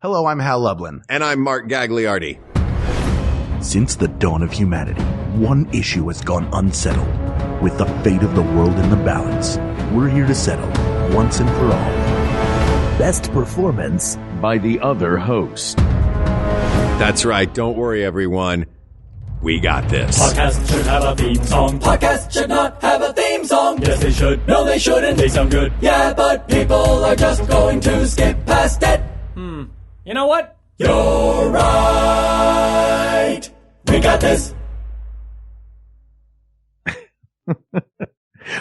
Hello, I'm Hal Lublin. And I'm Mark Gagliardi. Since the dawn of humanity, one issue has gone unsettled. With the fate of the world in the balance, we're here to settle, once and for all. Best performance by the other host. That's right. Don't worry, everyone. We got this. Podcast should have a theme song. Podcast should not have a theme song. Yes, they should. No, they shouldn't. They sound good. Yeah, but people are just going to skip past it. You know what? You're right. We got this.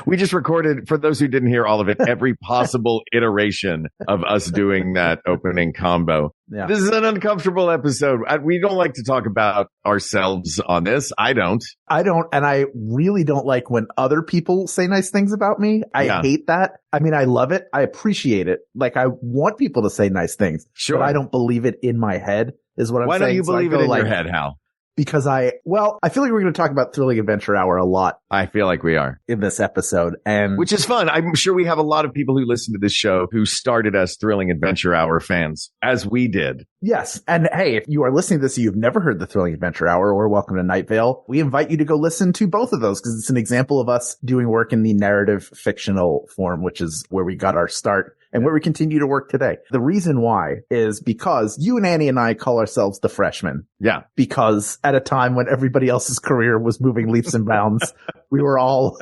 We just recorded, for those who didn't hear all of it, every possible iteration of us doing that opening combo. Yeah. This is an uncomfortable episode. We don't like to talk about ourselves on this. I don't. And I really don't like when other people say nice things about me. I hate that. I mean, I love it. I appreciate it. Like, I want people to say nice things. Sure. But I don't believe it in my head, is what I'm saying. Why don't you believe it in your head, Hal? Because I feel like we're going to talk about Thrilling Adventure Hour a lot. I feel like we are. In this episode. Which is fun. I'm sure we have a lot of people who listen to this show who started as Thrilling Adventure Hour fans, as we did. Yes. And hey, if you are listening to this and you've never heard the Thrilling Adventure Hour or Welcome to Night Vale, we invite you to go listen to both of those because it's an example of us doing work in the narrative fictional form, which is where we got our start and where we continue to work today. The reason why is because you and Annie and I call ourselves the freshmen. Yeah. Because at a time when everybody else's career was moving leaps and bounds, we were all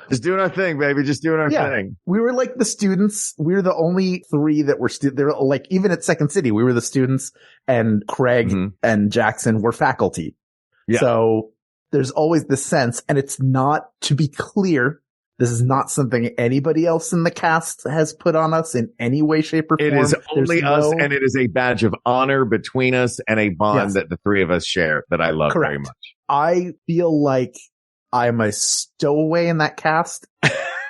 just doing our thing, baby. Just doing our thing. We were like the students. We were the only three that were there. Like even at Second City, we were the students, and Craig and Jackson were faculty. Yeah. So there's always this sense, and it's not, to be clear, this is not something anybody else in the cast has put on us in any way, shape, or form. It is only us, and it is a badge of honor between us and a bond that the three of us share that I love very much. I feel like I'm a stowaway in that cast.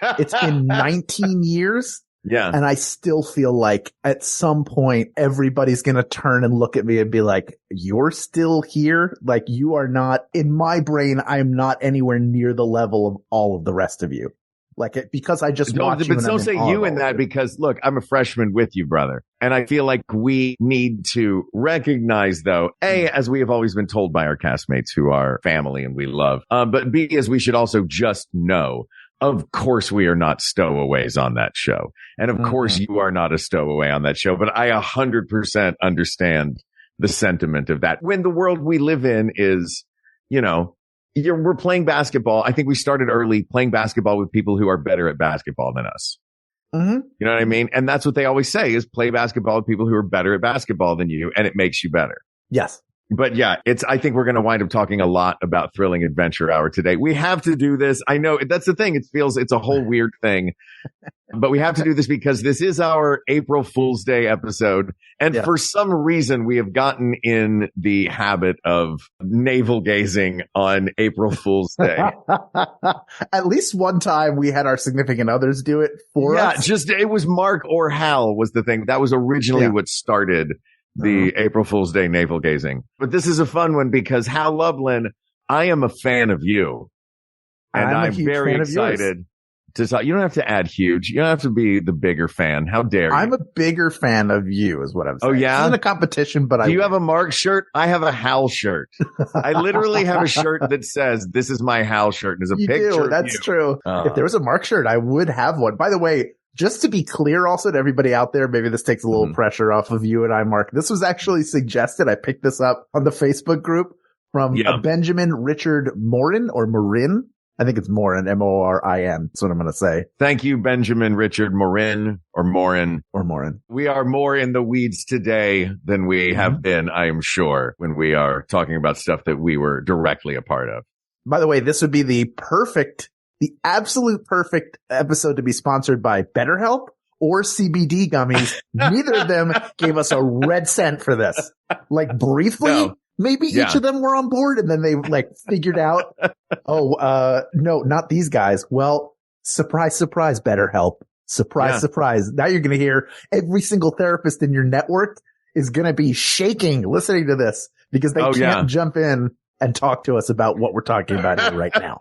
It's been 19 years. Yeah. And I still feel like at some point, everybody's going to turn and look at me and be like, you're still here? Like, you are not, in my brain, I am not anywhere near the level of all of the rest of you. Like, because I just watch you. But don't say you in that, because look, I'm a freshman with you, brother. And I feel like we need to recognize, though, A, as we have always been told by our castmates who are family and we love, but B, as we should also just know, of course we are not stowaways on that show. And of course you are not a stowaway on that show, but I 100% understand the sentiment of that. When the world we live in is, you know, we're playing basketball. I think we started early playing basketball with people who are better at basketball than us. You know what I mean? And that's what they always say is play basketball with people who are better at basketball than you, and it makes you better. Yes. But yeah, I think we're going to wind up talking a lot about Thrilling Adventure Hour today. We have to do this. I know that's the thing. It's a whole weird thing, but we have to do this because this is our April Fool's Day episode. And for some reason, we have gotten in the habit of navel gazing on April Fool's Day. At least one time we had our significant others do it for us. Yeah, it was Mark or Hal was the thing. That was originally what started the April Fool's Day navel gazing. But this is a fun one because Hal Lublin, I am a fan of you. And I'm very excited to talk. You don't have to add huge. You don't have to be the bigger fan. How dare you? I'm a bigger fan of you is what I'm saying. Oh, yeah? This isn't a competition, but Do you have a Mark shirt? I have a Hal shirt. I literally have a shirt that says, this is my Hal shirt. And there's a picture of That's you. true. If there was a Mark shirt, I would have one. By the way, just to be clear also to everybody out there, maybe this takes a little pressure off of you and I, Mark. This was actually suggested. I picked this up on the Facebook group from Benjamin Richard Morin or Marin. I think it's Morin, M-O-R-I-N. That's what I'm going to say. Thank you, Benjamin Richard Morin or Morin. Or Morin. We are more in the weeds today than we have been, I am sure, when we are talking about stuff that we were directly a part of. By the way, this would be the absolute perfect episode to be sponsored by BetterHelp or CBD gummies. Neither of them gave us a red cent for this. Like briefly, maybe each of them were on board and then they like figured out, no, not these guys. Well, surprise, surprise, BetterHelp. Surprise, surprise. Now you're going to hear every single therapist in your network is going to be shaking listening to this because they can't jump in and talk to us about what we're talking about here right now.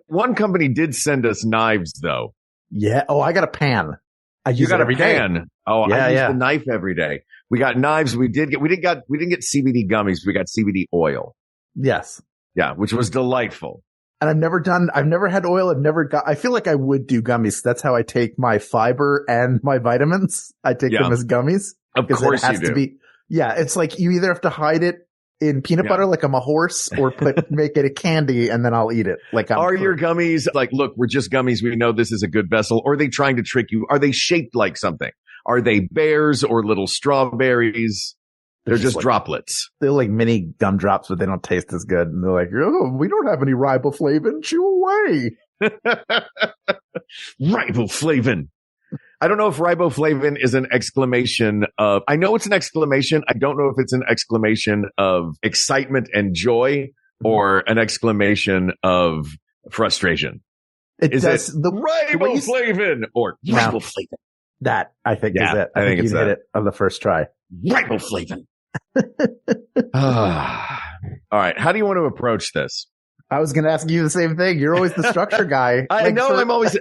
One company did send us knives, though. Yeah. Oh, I got a pan. I use it every day. pan. Oh, Yeah, I use yeah. the knife every day. We got knives. We didn't get CBD gummies. We got CBD oil. Yes. Yeah, which was delightful. And I've never had oil. I feel like I would do gummies. That's how I take my fiber and my vitamins. I take them as gummies. Of course you do. It's like you either have to hide it in peanut butter like I'm a horse or make it a candy and then I'll eat it. Are your gummies like, look, we're just gummies. We know this is a good vessel. Or are they trying to trick you? Are they shaped like something? Are they bears or little strawberries? They're just droplets. They're like mini gumdrops, but they don't taste as good. And they're like, oh, we don't have any riboflavin. Chew away. Riboflavin. I don't know if riboflavin is an exclamation of, I know it's an exclamation. I don't know if it's an exclamation of excitement and joy or an exclamation of frustration. Is it riboflavin or riboflavin? That, I think, is it. I think you hit it on the first try. Riboflavin. All right. How do you want to approach this? I was going to ask you the same thing. You're always the structure guy. I'm always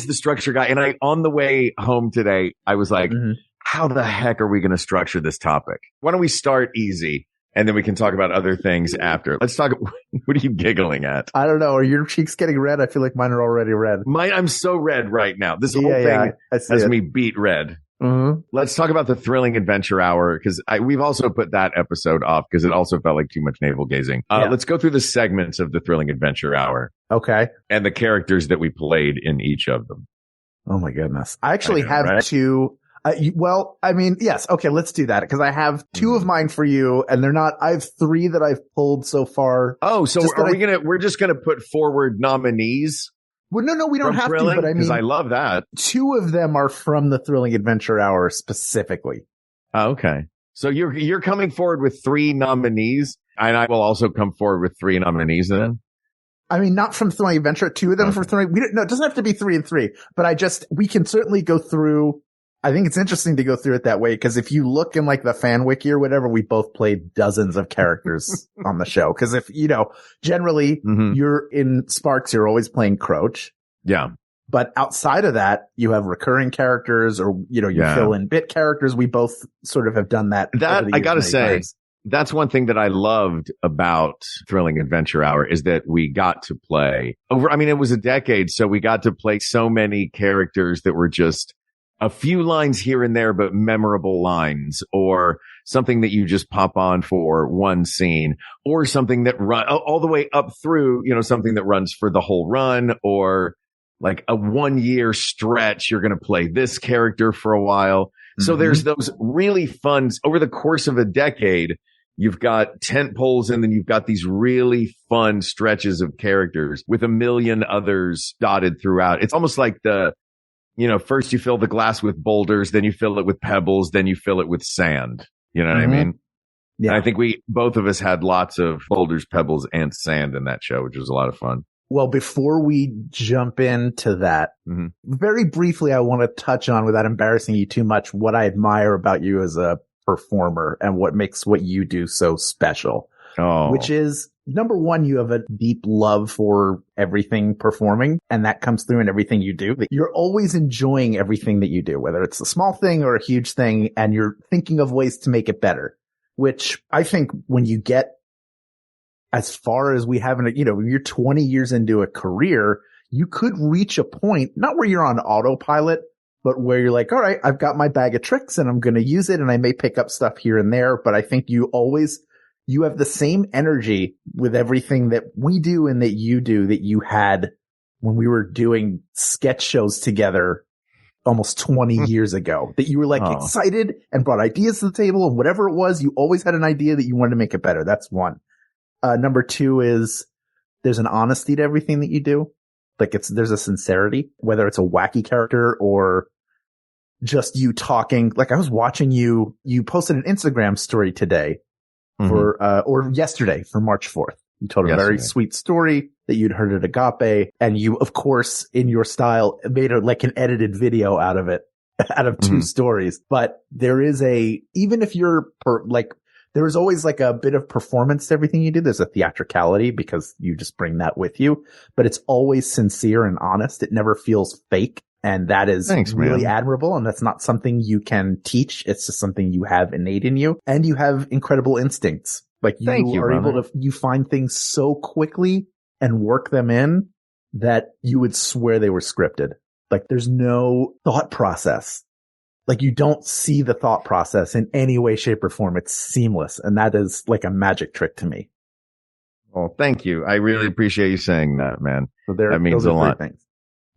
the structure guy. And on the way home today, I was like, how the heck are we going to structure this topic? Why don't we start easy and then we can talk about other things after? Let's talk. What are you giggling at? I don't know. Are your cheeks getting red? I feel like mine are already red. I'm so red right now. This whole thing has me beat red. Mm-hmm. Let's talk about the Thrilling Adventure Hour, because we've also put that episode off because it also felt like too much navel gazing. Let's go through the segments of the Thrilling Adventure Hour. Okay. And the characters that we played in each of them. Oh my goodness. I actually have two. Yes. Okay. Let's do that because I have two of mine for you and I have three that I've pulled so far. Oh, so we're just going to put forward nominees? Well, no, we don't have to, but I mean, because I love that. Two of them are from the Thrilling Adventure Hour specifically. Oh, okay. So you're coming forward with three nominees, and I will also come forward with three nominees then? I mean, not from Thrilling Adventure, two of them for Thrilling. No, it doesn't have to be 3 and 3, but we can certainly go through. I think it's interesting to go through it that way because if you look in like the fan wiki or whatever, we both played dozens of characters on the show. Because if, generally you're in Sparks, you're always playing Croach. Yeah. But outside of that, you have recurring characters or, you fill in bit characters. We both sort of have done that. I got to say, that's one thing that I loved about Thrilling Adventure Hour is that we got to play it was a decade. So we got to play so many characters that were just a few lines here and there, but memorable lines or something that you just pop on for one scene or something that run all the way up through, something that runs for the whole run or like a 1 year stretch. You're going to play this character for a while. So there's those really fun over the course of a decade. You've got tent poles and then you've got these really fun stretches of characters with a million others dotted throughout. It's almost like first you fill the glass with boulders, then you fill it with pebbles, then you fill it with sand. You know what I mean? Yeah. And I think both of us had lots of boulders, pebbles, and sand in that show, which was a lot of fun. Well, before we jump into that, very briefly, I want to touch on, without embarrassing you too much, what I admire about you as a performer and what makes what you do so special. Oh. Which is, number one, you have a deep love for everything performing, and that comes through in everything you do. You're always enjoying everything that you do, whether it's a small thing or a huge thing, and you're thinking of ways to make it better, which I think when you get as far as we have you're 20 years into a career, you could reach a point, not where you're on autopilot, but where you're like, all right, I've got my bag of tricks and I'm going to use it and I may pick up stuff here and there, but I think you have the same energy with everything that we do and that you had when we were doing sketch shows together almost 20 years ago, that you were like excited and brought ideas to the table and whatever it was, you always had an idea that you wanted to make it better. That's one. Number two is there's an honesty to everything that you do. Like there's a sincerity, whether it's a wacky character or just you talking. Like I was watching you posted an Instagram story today or yesterday for March 4th. You told a very sweet story that you'd heard at Agape, and you, of course, in your style, made an edited video out of it, out of two stories. But there is even if you're there is always like a bit of performance to everything you do. There's a theatricality because you just bring that with you, but it's always sincere and honest. It never feels fake. And that is Thanks, really man. admirable. And that's not something you can teach. It's just something you have innate in you. And you have incredible instincts. Like Thank you, are able brother. you find things so quickly and work them in that you would swear they were scripted. Like there's no thought process. Like you don't see the thought process in any way, shape, or form. It's seamless. And that is like a magic trick to me. Well, thank you. I really appreciate you saying that, man. So That means those are a lot. 3 things.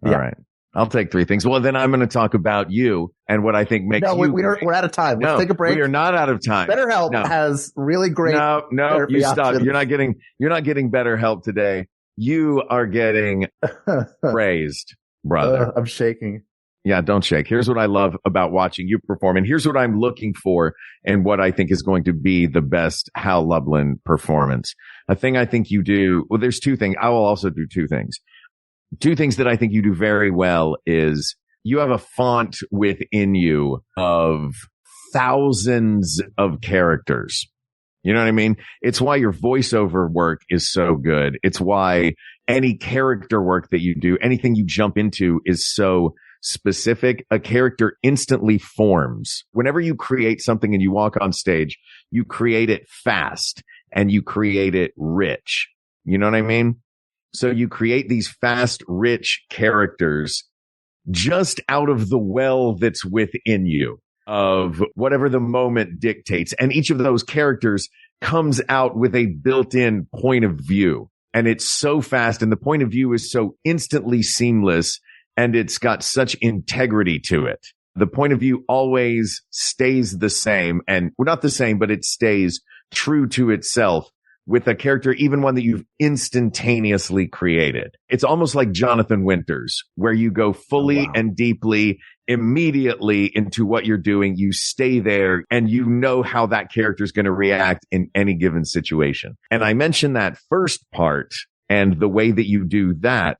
All Yeah. right. I'll take 3 things. Well, then I'm going to talk about you and what I think makes No, you. we're out of time. Let's No, take a break. we are not out of time. BetterHelp No. has really great. No, therapy you stop. options. You're not getting better help today. You are getting praised, brother. I'm shaking. Yeah, don't shake. Here's what I love about watching you perform. And here's what I'm looking for and what I think is going to be the best Hal Lublin performance. A thing I think you do. Well, there's 2 things. I will also do 2 things. 2 things that I think you do very well is you have a font within you of thousands of characters. You know what I mean? It's why your voiceover work is so good. It's why any character work that you do, anything you jump into is so specific. A character instantly forms. Whenever you create something and you walk on stage, you create it fast and you create it rich. You know what I mean? So you create these fast, rich characters just out of the well that's within you of whatever the moment dictates. And each of those characters comes out with a built-in point of view. And it's so fast and the point of view is so instantly seamless and it's got such integrity to it. The point of view always stays the same and well, not the same, but it stays true to itself with a character, even one that you've instantaneously created. It's almost like Jonathan Winters, where you go fully and deeply immediately into what you're doing. You stay there and you know how that character is going to react in any given situation. And I mentioned that first part and the way that you do that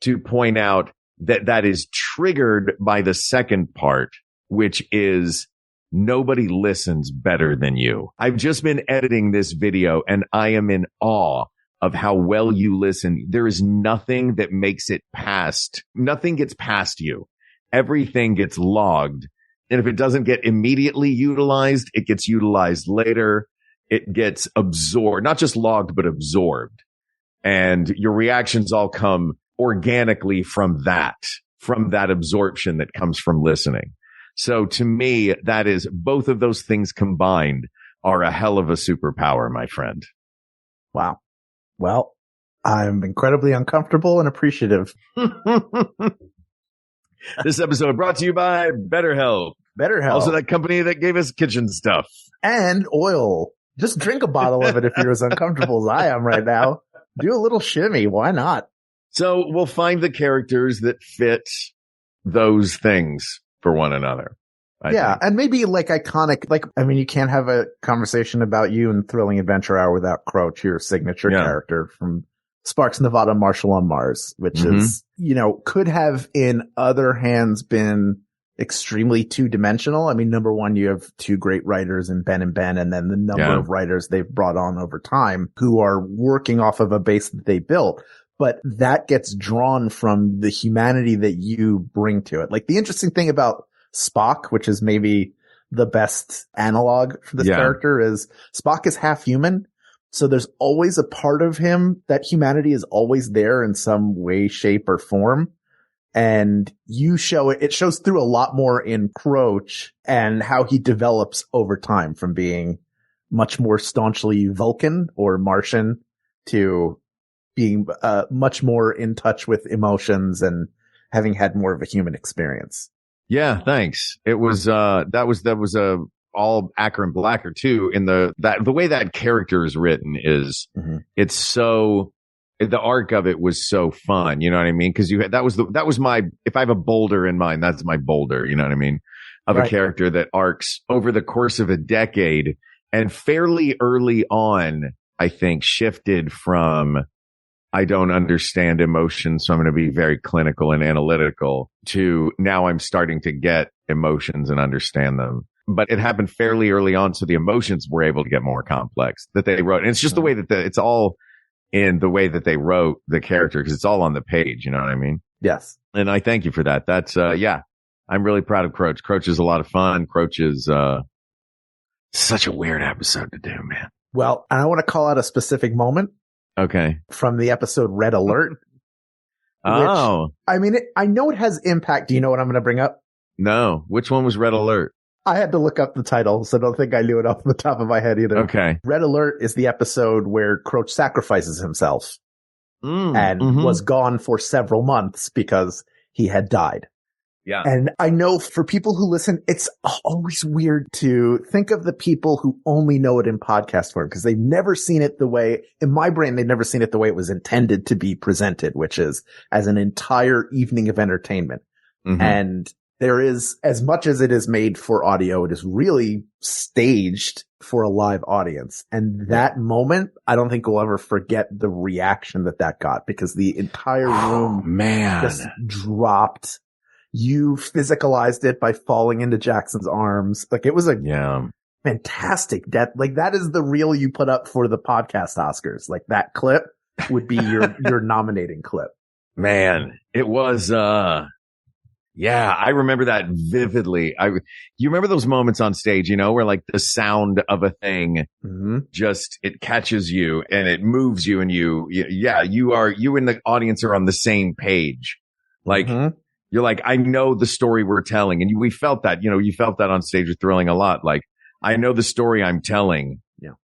to point out that that is triggered by the second part, which is nobody listens better than you. I've just been editing this video and I am in awe of how well you listen. There is nothing that makes it past. Nothing gets past you. Everything gets logged. And if it doesn't get immediately utilized, it gets utilized later. It gets absorbed, not just logged, but absorbed. And your reactions all come organically from that absorption that comes from listening. So to me, that is both of those things combined are a hell of a superpower, my friend. Wow. Well, I'm incredibly uncomfortable and appreciative. This episode brought to you by BetterHelp. BetterHelp. Also that company that gave us kitchen stuff. And oil. Just drink a bottle of it if you're as uncomfortable as I am right now. Do a little shimmy. Why not? So we'll find the characters that fit those things for one another. I think. And maybe like iconic, you can't have a conversation about you in Thrilling Adventure Hour without Croach, your signature character from Sparks, Nevada, Marshall on Mars, which is, could have in other hands been extremely 2-dimensional. I mean, number one, you have 2 great writers in Ben, and then the number of writers they've brought on over time who are working off of a base that they built. But that gets drawn from the humanity that you bring to it. Like the interesting thing about Spock, which is maybe the best analog for this character, is Spock is half human. So there's always a part of him that humanity is always there in some way, shape, or form. And you show it shows through a lot more in Croach and how he develops over time from being much more staunchly Vulcan or Martian to being much more in touch with emotions and having had more of a human experience. Yeah, thanks. It was that was a all Akron Blacker too. In the way that character is written is it's so the arc of it was so fun. You know what I mean? Because that was my if I have a boulder in mind, that's my boulder. You know what I mean? Of a character that arcs over the course of a decade and fairly early on, I think shifted from I don't understand emotions, so I'm going to be very clinical and analytical to now I'm starting to get emotions and understand them. But it happened fairly early on, so the emotions were able to get more complex that they wrote. And it's just the way that it's all in the way that they wrote the character because it's all on the page. You know what I mean? Yes. And I thank you for that. That's, I'm really proud of Croach. Croach is a lot of fun. Croach is, such a weird episode to do, man. Well, and I want to call out a specific moment. Okay. From the episode Red Alert. Oh. I mean, I know it has impact. Do you know what I'm going to bring up? No. Which one was Red Alert? I had to look up the title, so I don't think I knew it off the top of my head either. Okay. Red Alert is the episode where Croach sacrifices himself and was gone for several months because he had died. Yeah. And I know for people who listen, it's always weird to think of the people who only know it in podcast form because they've never seen it the way, in my brain, they've never seen it the way it was intended to be presented, which is as an entire evening of entertainment. And there is, as much as it is made for audio, it is really staged for a live audience. And that moment, I don't think we'll ever forget the reaction that got because the entire room just dropped. You physicalized it by falling into Jackson's arms. Like it was a fantastic death. Like that is the reel you put up for the podcast Oscars. Like that clip would be your nominating clip. Man, it was, I remember that vividly. You remember those moments on stage, you know, where like the sound of a thing just, it catches you and it moves you and you and the audience are on the same page. Like, you're like, I know the story we're telling. And we felt that, you know, you felt that on stage with Thrilling a lot. Like, I know the story I'm telling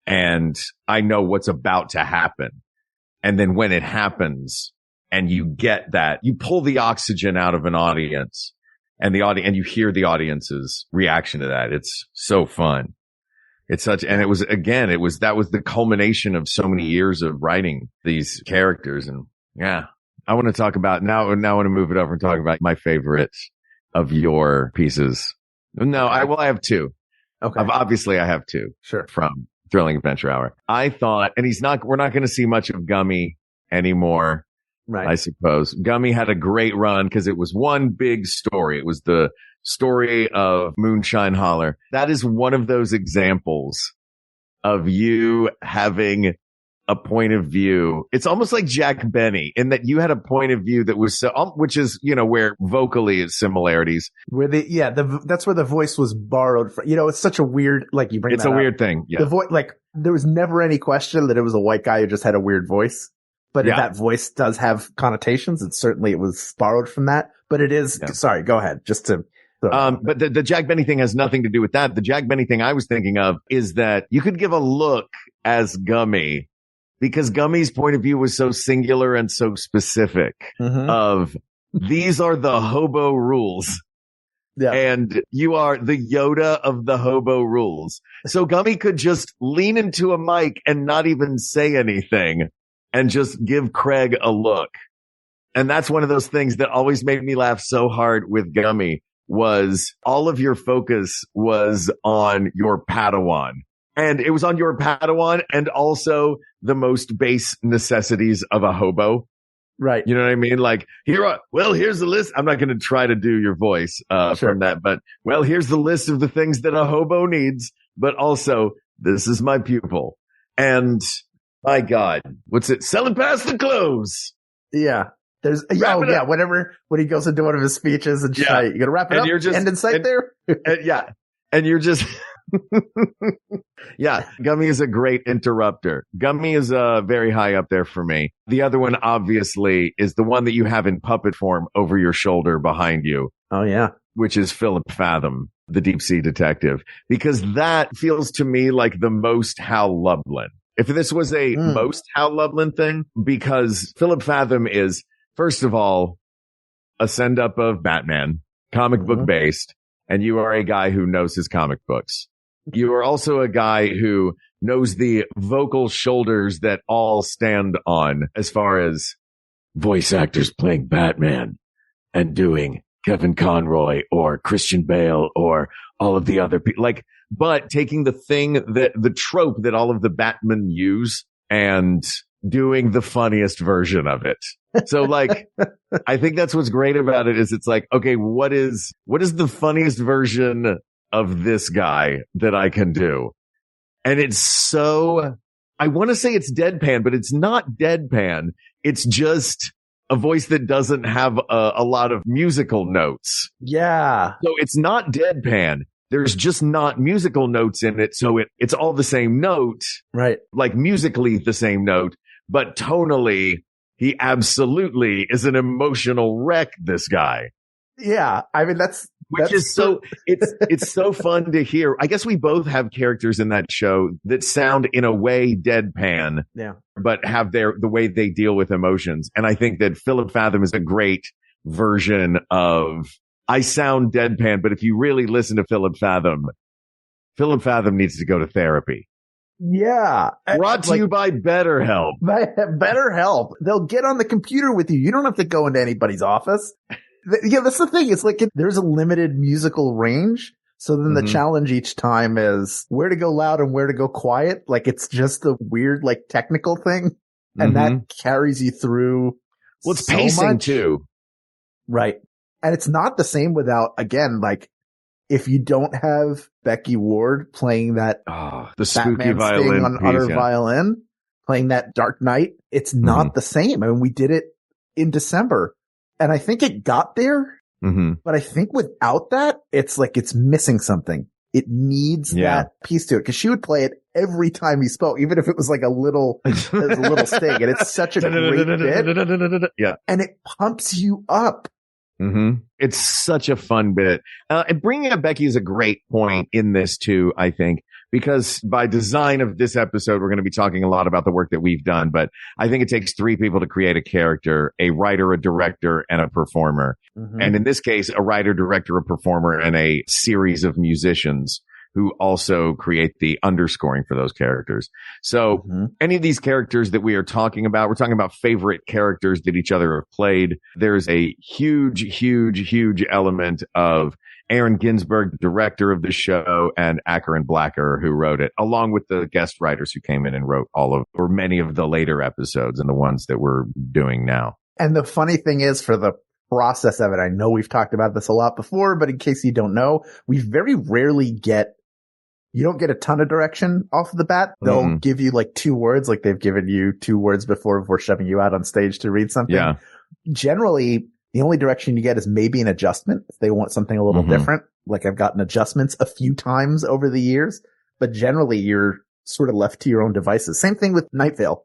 and I know what's about to happen. And then when it happens and you get that, you pull the oxygen out of an audience and and you hear the audience's reaction to that. It's so fun. It's such, and that was the culmination of so many years of writing these characters. And I want to talk about now I want to move it over and talk about my favorite of your pieces. No, I have two. Okay. Obviously I have two. Sure. From Thrilling Adventure Hour. I thought, and we're not going to see much of Gummy anymore. Right. I suppose Gummy had a great run because it was one big story. It was the story of Moonshine Holler. That is one of those examples of you having a point of view. It's almost like Jack Benny in that you had a point of view that was so, which is, you know, where vocally is similarities. Where that's where the voice was borrowed from. You know, it's such a weird, like you bring it's a up. Weird thing. Yeah. The voice, like there was never any question that it was a white guy who just had a weird voice. But if that voice does have connotations, it was borrowed from that. But it is, sorry, go ahead. Just to, but the Jack Benny thing has nothing to do with that. The Jack Benny thing I was thinking of is that you could give a look as Gummy because Gummy's point of view was so singular and so specific of these are the hobo rules. Yeah. And you are the Yoda of the hobo rules. So Gummy could just lean into a mic and not even say anything and just give Craig a look. And that's one of those things that always made me laugh so hard with Gummy was all of your focus was on your Padawan. And it was on your Padawan and also the most base necessities of a hobo. Right. You know what I mean? Like, here's the list. I'm not going to try to do your voice from that, but here's the list of the things that a hobo needs, but also this is my pupil. And my God, what's it? Selling past the clothes. Yeah. There's, whenever, when he goes into one of his speeches and shite, you got to wrap it up. You're just, end in sight there. And you're just, Gummy is a great interrupter. Gummy is very high up there for me. The other one, obviously, is the one that you have in puppet form over your shoulder behind you. Oh, yeah. Which is Philip Fathom, the deep sea detective, because that feels to me like the most Hal Lublin. If this was a most Hal Lublin thing, because Philip Fathom is, first of all, a send up of Batman, comic book based, and you are a guy who knows his comic books. You are also a guy who knows the vocal shoulders that all stand on as far as voice actors playing Batman and doing Kevin Conroy or Christian Bale or all of the other people. Like, but taking the trope that all of the Batmen use and doing the funniest version of it. So like, I think that's what's great about it is it's like, okay, what is the funniest version of this guy that I can do? And it's so, I want to say it's deadpan, but it's not deadpan. It's just a voice that doesn't have a lot of musical notes. Yeah. So it's not deadpan. There's just not musical notes in it. So it's all the same note, Right. like musically the same note, but tonally, he absolutely is an emotional wreck, this guy. Yeah. I mean, Which is so, it's so fun to hear. I guess we both have characters in that show that sound in a way deadpan, yeah. but have the way they deal with emotions. And I think that Philip Fathom is a great version of, I sound deadpan, but if you really listen to Philip Fathom needs to go to therapy. Yeah. Brought to you by BetterHelp. BetterHelp. They'll get on the computer with you. You don't have to go into anybody's office. Yeah, that's the thing. It's like there's a limited musical range. So then the challenge each time is where to go loud and where to go quiet. Like it's just a weird, like technical thing. And that carries you through. Well, it's so pacing much. too. Right. And it's not the same without, again, like if you don't have Becky Ward playing that The spooky Batman violin sting on her piece, violin, playing that Dark Knight, it's not the same. I mean, we did it in December. And I think it got there, but I think without that, it's like it's missing something. It needs that piece to it because she would play it every time he spoke, even if it was like a little sting. And it's such a great bit. Yeah. And it pumps you up. It's such a fun bit. And bringing up Becky is a great point in this too, I think, because by design of this episode, we're going to be talking a lot about the work that we've done, but I think it takes three people to create a character, a writer, a director, and a performer. And in this case, a writer, director, a performer, and a series of musicians who also create the underscoring for those characters. So any of these characters that we are talking about, we're talking about favorite characters that each other have played. There's a huge element of Aaron Ginsberg, the director of the show, and Acker and Blacker, who wrote it, along with the guest writers who came in and wrote or many of the later episodes and the ones that we're doing now. And the funny thing is for the process of it, I know we've talked about this a lot before, but in case you don't know, we very rarely you don't get a ton of direction off the bat. They'll give you like 2 words, like they've given you 2 words before shoving you out on stage to read something. Yeah. Generally, the only direction you get is maybe an adjustment if they want something a little different. Like I've gotten adjustments a few times over the years, but generally you're sort of left to your own devices. Same thing with Night Vale.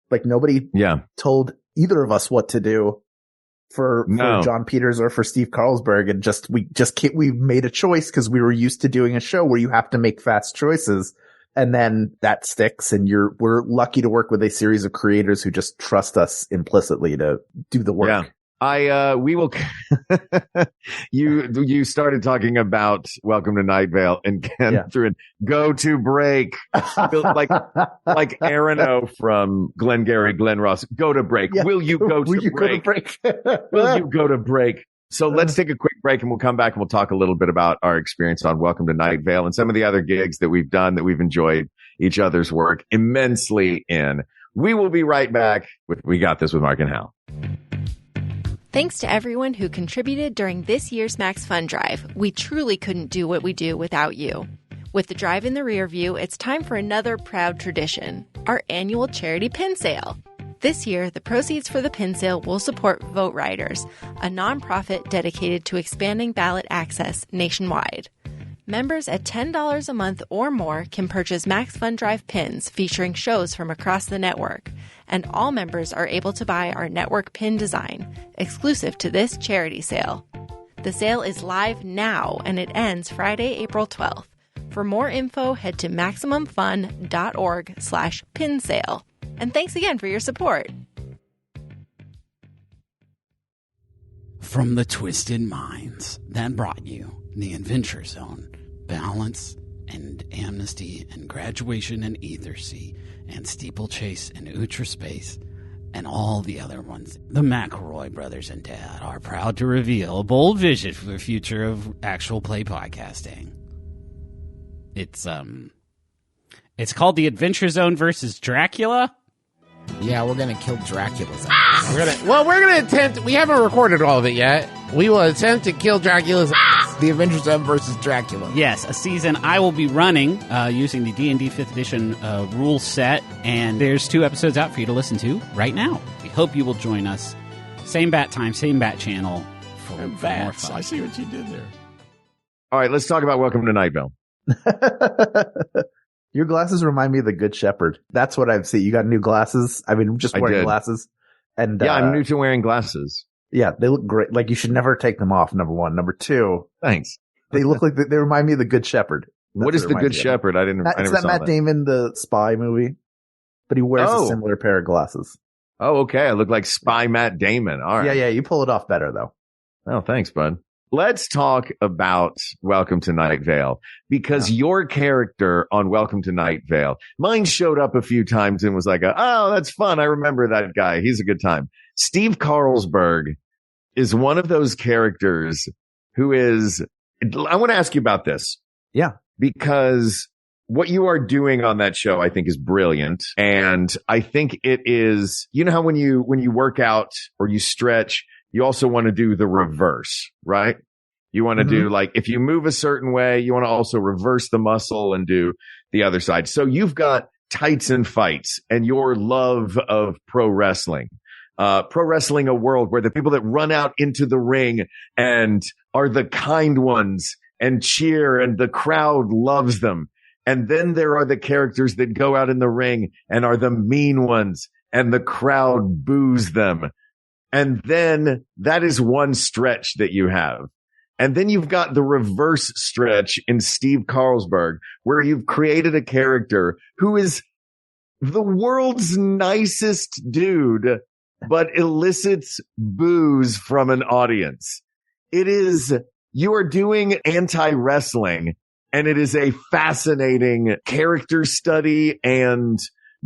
Like nobody told either of us what to do for John Peters or for Steve Carlsberg. And we made a choice because we were used to doing a show where you have to make fast choices. And then that sticks and we're lucky to work with a series of creators who just trust us implicitly to do the work. Yeah. We will, you started talking about Welcome to Night Vale and Ken threw in go to break. like Aaron O from Glengarry Glen Ross, go to break. Yeah. Will you go to break? Will you go to break? So let's take a quick break and we'll come back and we'll talk a little bit about our experience on Welcome to Night Vale and some of the other gigs that we've done that we've enjoyed each other's work immensely in. We will be right back with We Got This with Mark and Hal. Thanks to everyone who contributed during this year's Max Fun Drive. We truly couldn't do what we do without you. With the drive in the rear view, it's time for another proud tradition, our annual charity pin sale. This year, the proceeds for the pin sale will support Vote Riders, a nonprofit dedicated to expanding ballot access nationwide. Members at $10 a month or more can purchase Max Fun Drive pins featuring shows from across the network, and all members are able to buy our network pin design, exclusive to this charity sale. The sale is live now, and it ends Friday, April 12th. For more info, head to MaximumFun.org/pin sale. And thanks again for your support. From the twisted minds that brought you the Adventure Zone, Balance and Amnesty and Graduation and Ethersea and Steeplechase and Ultraspace and all the other ones, the McElroy brothers and Dad are proud to reveal a bold vision for the future of actual play podcasting. It's called the Adventure Zone versus Dracula. Yeah, we're gonna kill Dracula's ass. We're gonna attempt. We haven't recorded all of it yet. We will attempt to kill Dracula's ass. The Adventure Zone versus Dracula. Yes, a season I will be running using the D&D 5th edition rule set, and there's 2 episodes out for you to listen to right now. We hope you will join us Same bat time, same bat channel. For more Bats. fun. I see what you did there. All right, let's talk about Welcome to Night Vale. Your glasses remind me of the Good Shepherd. That's what I've seen. You got new glasses? I mean, just I wearing did. glasses. And Yeah, I'm new to wearing glasses. yeah, they look great. Like, you should never take them off, number one. Number two, Thanks. they look like they remind me of the Good Shepherd. What is it the Good reminds me of. Shepherd? I It's never that saw Matt that. Damon, the spy movie, but he wears Oh. a similar pair of glasses. Oh, okay. I look like Spy Matt Damon. All right. Yeah, you pull it off better though. Oh, thanks, bud. Let's talk about Welcome to Night Vale, because your character on Welcome to Night Vale, mine showed up a few times and was like, oh, that's fun. I remember that guy. He's a good time. Steve Carlsberg is one of those characters who is, I want to ask you about this. Yeah. Because what you are doing on that show, I think, is brilliant. And I think it is, you know how when you work out or you stretch, you also want to do the reverse, right? You want to do like, if you move a certain way, you want to also reverse the muscle and do the other side. So you've got tights and fights and your love of pro wrestling. Pro wrestling, a world where the people that run out into the ring and are the kind ones and cheer and the crowd loves them. And then there are the characters that go out in the ring and are the mean ones and the crowd boos them. And then that is one stretch that you have. And then you've got the reverse stretch in Steve Carlsberg, where you've created a character who is the world's nicest dude, but elicits boos from an audience. You are doing anti-wrestling, and it is a fascinating character study and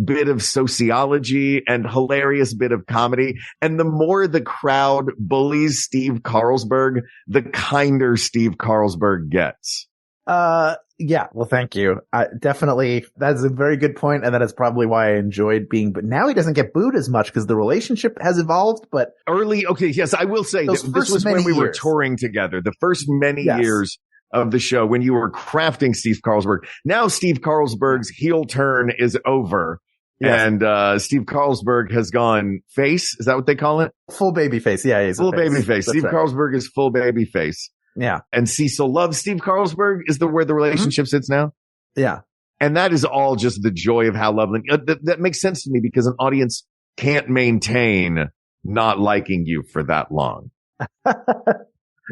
bit of sociology and hilarious bit of comedy. And the more the crowd bullies Steve Carlsberg, the kinder Steve Carlsberg gets. Yeah. Well, thank you. Definitely. That's a very good point, and that is probably why I enjoyed being, but now he doesn't get booed as much because the relationship has evolved, but Okay. Yes, I will say Those that this first was when many we were years. touring together. The first many Yes. years of the show when you were crafting Steve Carlsberg. Now Steve Carlsberg's heel turn is over. Yes. And Steve Carlsberg has gone face. Is that what they call it? full baby face. Yeah, he's a Full face. baby face. That's Steve right. Carlsberg is full baby face. Yeah. And Cecil loves Steve Carlsberg is where the relationship sits now. Yeah. And that is all just the joy of how lovely. That makes sense to me because an audience can't maintain not liking you for that long.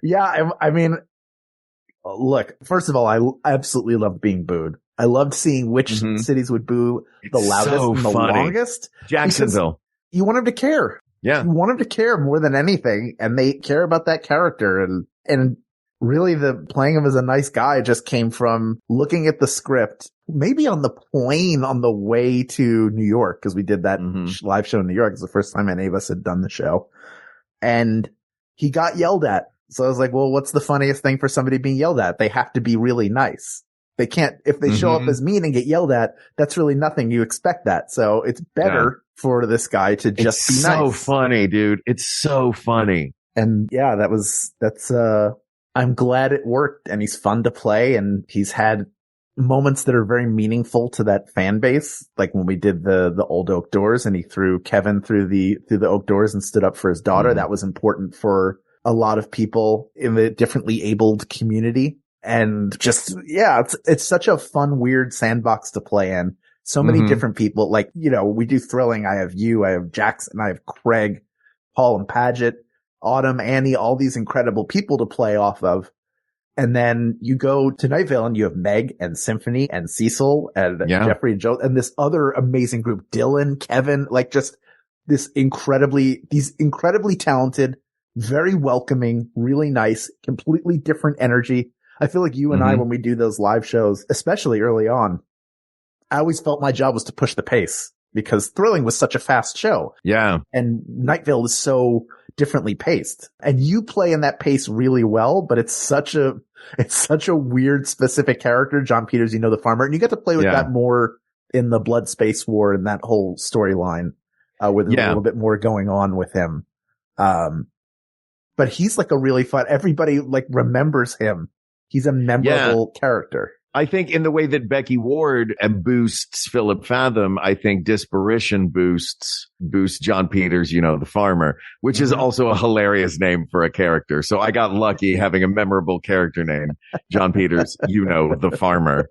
Yeah. I mean, look, first of all, I absolutely loved being booed. I loved seeing which Mhm. cities would boo the It's loudest so and the funny. longest. Jacksonville. You want him to care. Yeah. You want him to care more than anything, and they care about that character. And really, the playing him as a nice guy just came from looking at the script, maybe on the plane on the way to New York, because we did that live show in New York. It's the first time any of us had done the show, and he got yelled at. So I was like, well, what's the funniest thing for somebody being yelled at? They have to be really nice. They can't, if they show up as mean and get yelled at, that's really nothing. You expect that. So it's better for this guy to just be It's nice. so funny, dude. It's so funny. And yeah, I'm glad it worked, and he's fun to play, and he's had moments that are very meaningful to that fan base. Like when we did the old oak doors and he threw Kevin through the oak doors and stood up for his daughter. That was important for a lot of people in the differently abled community. And just, yeah, it's such a fun, weird sandbox to play in. So many different people, like, we do Thrilling. I have you, I have Jackson, I have Craig, Paul and Paget, Autumn, Annie, all these incredible people to play off of. And then you go to Night Vale and you have Meg and Symphony and Cecil and Jeffrey and Joe and this other amazing group, Dylan, Kevin, like just these incredibly talented, very welcoming, really nice, completely different energy. I feel like you and I, when we do those live shows, especially early on, I always felt my job was to push the pace because Thrilling was such a fast show. Yeah. And Night Vale is so differently paced. And you play in that pace really well, but it's such a weird, specific character, John Peters, the farmer. And you get to play with that more in the Blood Space War and that whole storyline, where there's a little bit more going on with him. But he's like a really fun, everybody like remembers him. He's a memorable character. I think in the way that Becky Ward boosts Philip Fathom, I think Disparition boosts John Peters, the farmer, which is also a hilarious name for a character. So I got lucky having a memorable character name, John Peters, the farmer.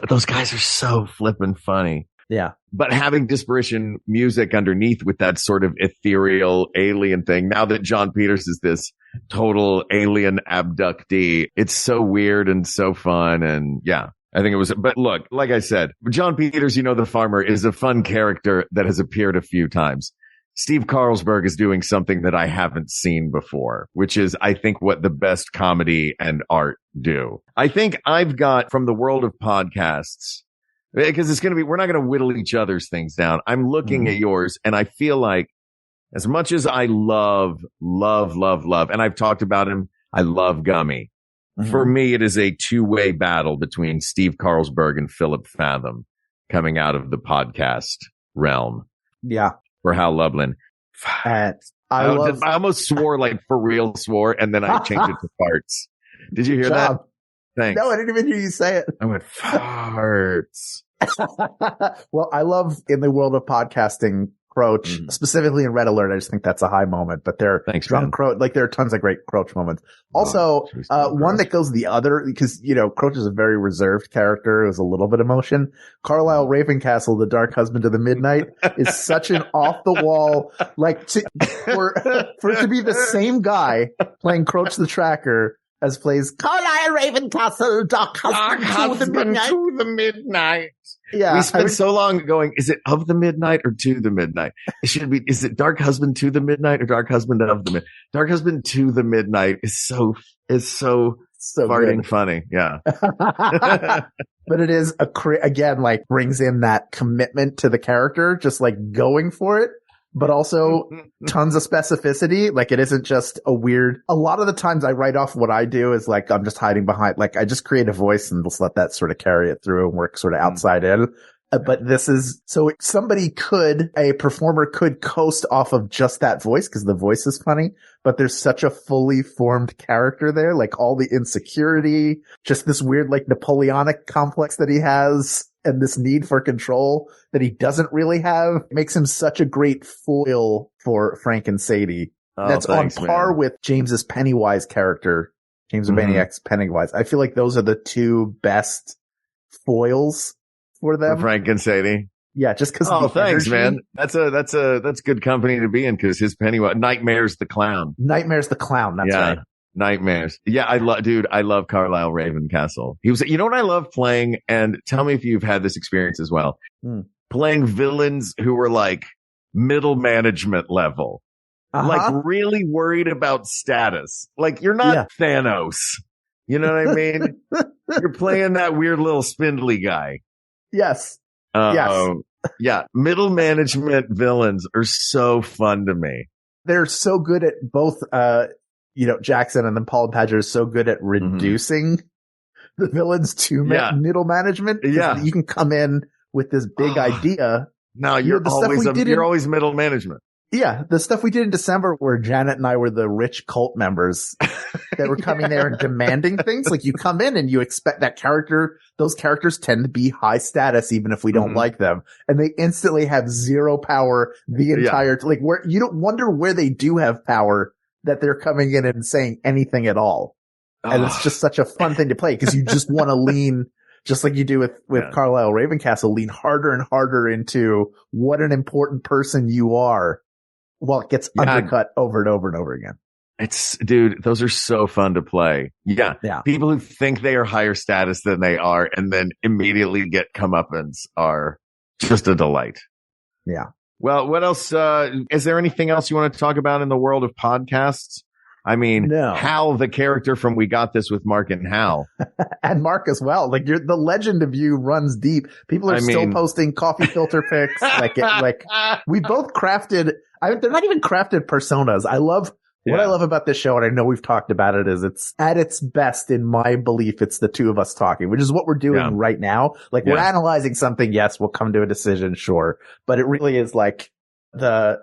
Those guys are so flippin' funny. Yeah. But having Disparition music underneath with that sort of ethereal alien thing, now that John Peters is this total alien abductee, it's so weird and so fun. And yeah, I think it was, but look, like I said, John Peters, the farmer, is a fun character that has appeared a few times. Steve Carlsberg is doing something that I haven't seen before, which is, I think, what the best comedy and art do. I think I've got, from the world of podcasts, because we're not going to whittle each other's things down. I'm looking at yours, and I feel like as much as I love, and I've talked about him, I love Gummy. For me, it is a two-way battle between Steve Carlsberg and Philip Fathom coming out of the podcast realm. Yeah. For Hal Lublin. I almost swore, like for real swore, and then I changed it to farts. Did you hear that? Thanks. No, I didn't even hear you say it. I went farts. Well, I love in the world of podcasting, Croach, specifically in Red Alert. I just think that's a high moment, but there are tons of great Croach moments. Also, one that goes the other, because, Croach is a very reserved character. It was a little bit emotion. Carlisle Ravencastle, the Dark Husband of the Midnight, is such an off the wall, for it to be the same guy playing Croach the Tracker as plays Carlisle Ravencastle, Dark Husband to the Midnight. Yeah. We spent so long going, is it of the midnight or to the midnight? It should be, is it Dark Husband to the Midnight or Dark Husband of the Midnight? Dark Husband to the Midnight is so farting good. Funny. Yeah. But it is again, brings in that commitment to the character, just going for it. But also tons of specificity. It isn't just a lot of the times I write off what I do is I'm just hiding behind, I just create a voice and just let that sort of carry it through and work sort of outside in. But this is, so a performer could coast off of just that voice because the voice is funny, but there's such a fully formed character there, all the insecurity, just this weird, Napoleonic complex that he has. And this need for control that he doesn't really have makes him such a great foil for Frank and Sadie. That's on par with James's Pennywise character, James Urbaniak's Pennywise. I feel like those are the two best foils for them. For Frank and Sadie. Yeah, just because. Oh, thanks, man. That's good company to be in because his Pennywise, Nightmare's the Clown. Nightmare's the Clown. That's right. Nightmares. Yeah, I love Carlisle Ravencastle. He was, what I love playing, and tell me if you've had this experience as well, playing villains who were middle management level, really worried about status. You're not Thanos. You know what I mean? You're playing that weird little spindly guy. Yes. Yeah. Middle management villains are so fun to me. They're so good at both, Jackson and then Paul Padgett are so good at reducing the villains to middle management. Yeah. You can come in with this big idea. No, you're always middle management. Yeah. The stuff we did in December where Janet and I were the rich cult members that were coming there and demanding things. You come in and you expect those characters tend to be high status, even if we don't like them. And they instantly have zero power the entire, where you don't wonder where they do have power, that they're coming in and saying anything at all. And it's just such a fun thing to play because you just want to lean, just like you do with Carlisle Ravencastle, lean harder and harder into what an important person you are while it gets undercut over and over and over again. Dude, those are so fun to play. Yeah. People who think they are higher status than they are and then immediately get comeuppance are just a delight. Yeah. Well, what else? Is there anything else you want to talk about in the world of podcasts? I mean, Hal, the character from We Got This with Mark and Hal. And Mark as well. The legend of you runs deep. People are still posting coffee filter pics. We both crafted, they're not even crafted personas. What I love about this show, and I know we've talked about it, is it's at its best, in my belief, it's the two of us talking, which is what we're doing right now. We're analyzing something. Yes, we'll come to a decision. Sure. But it really is the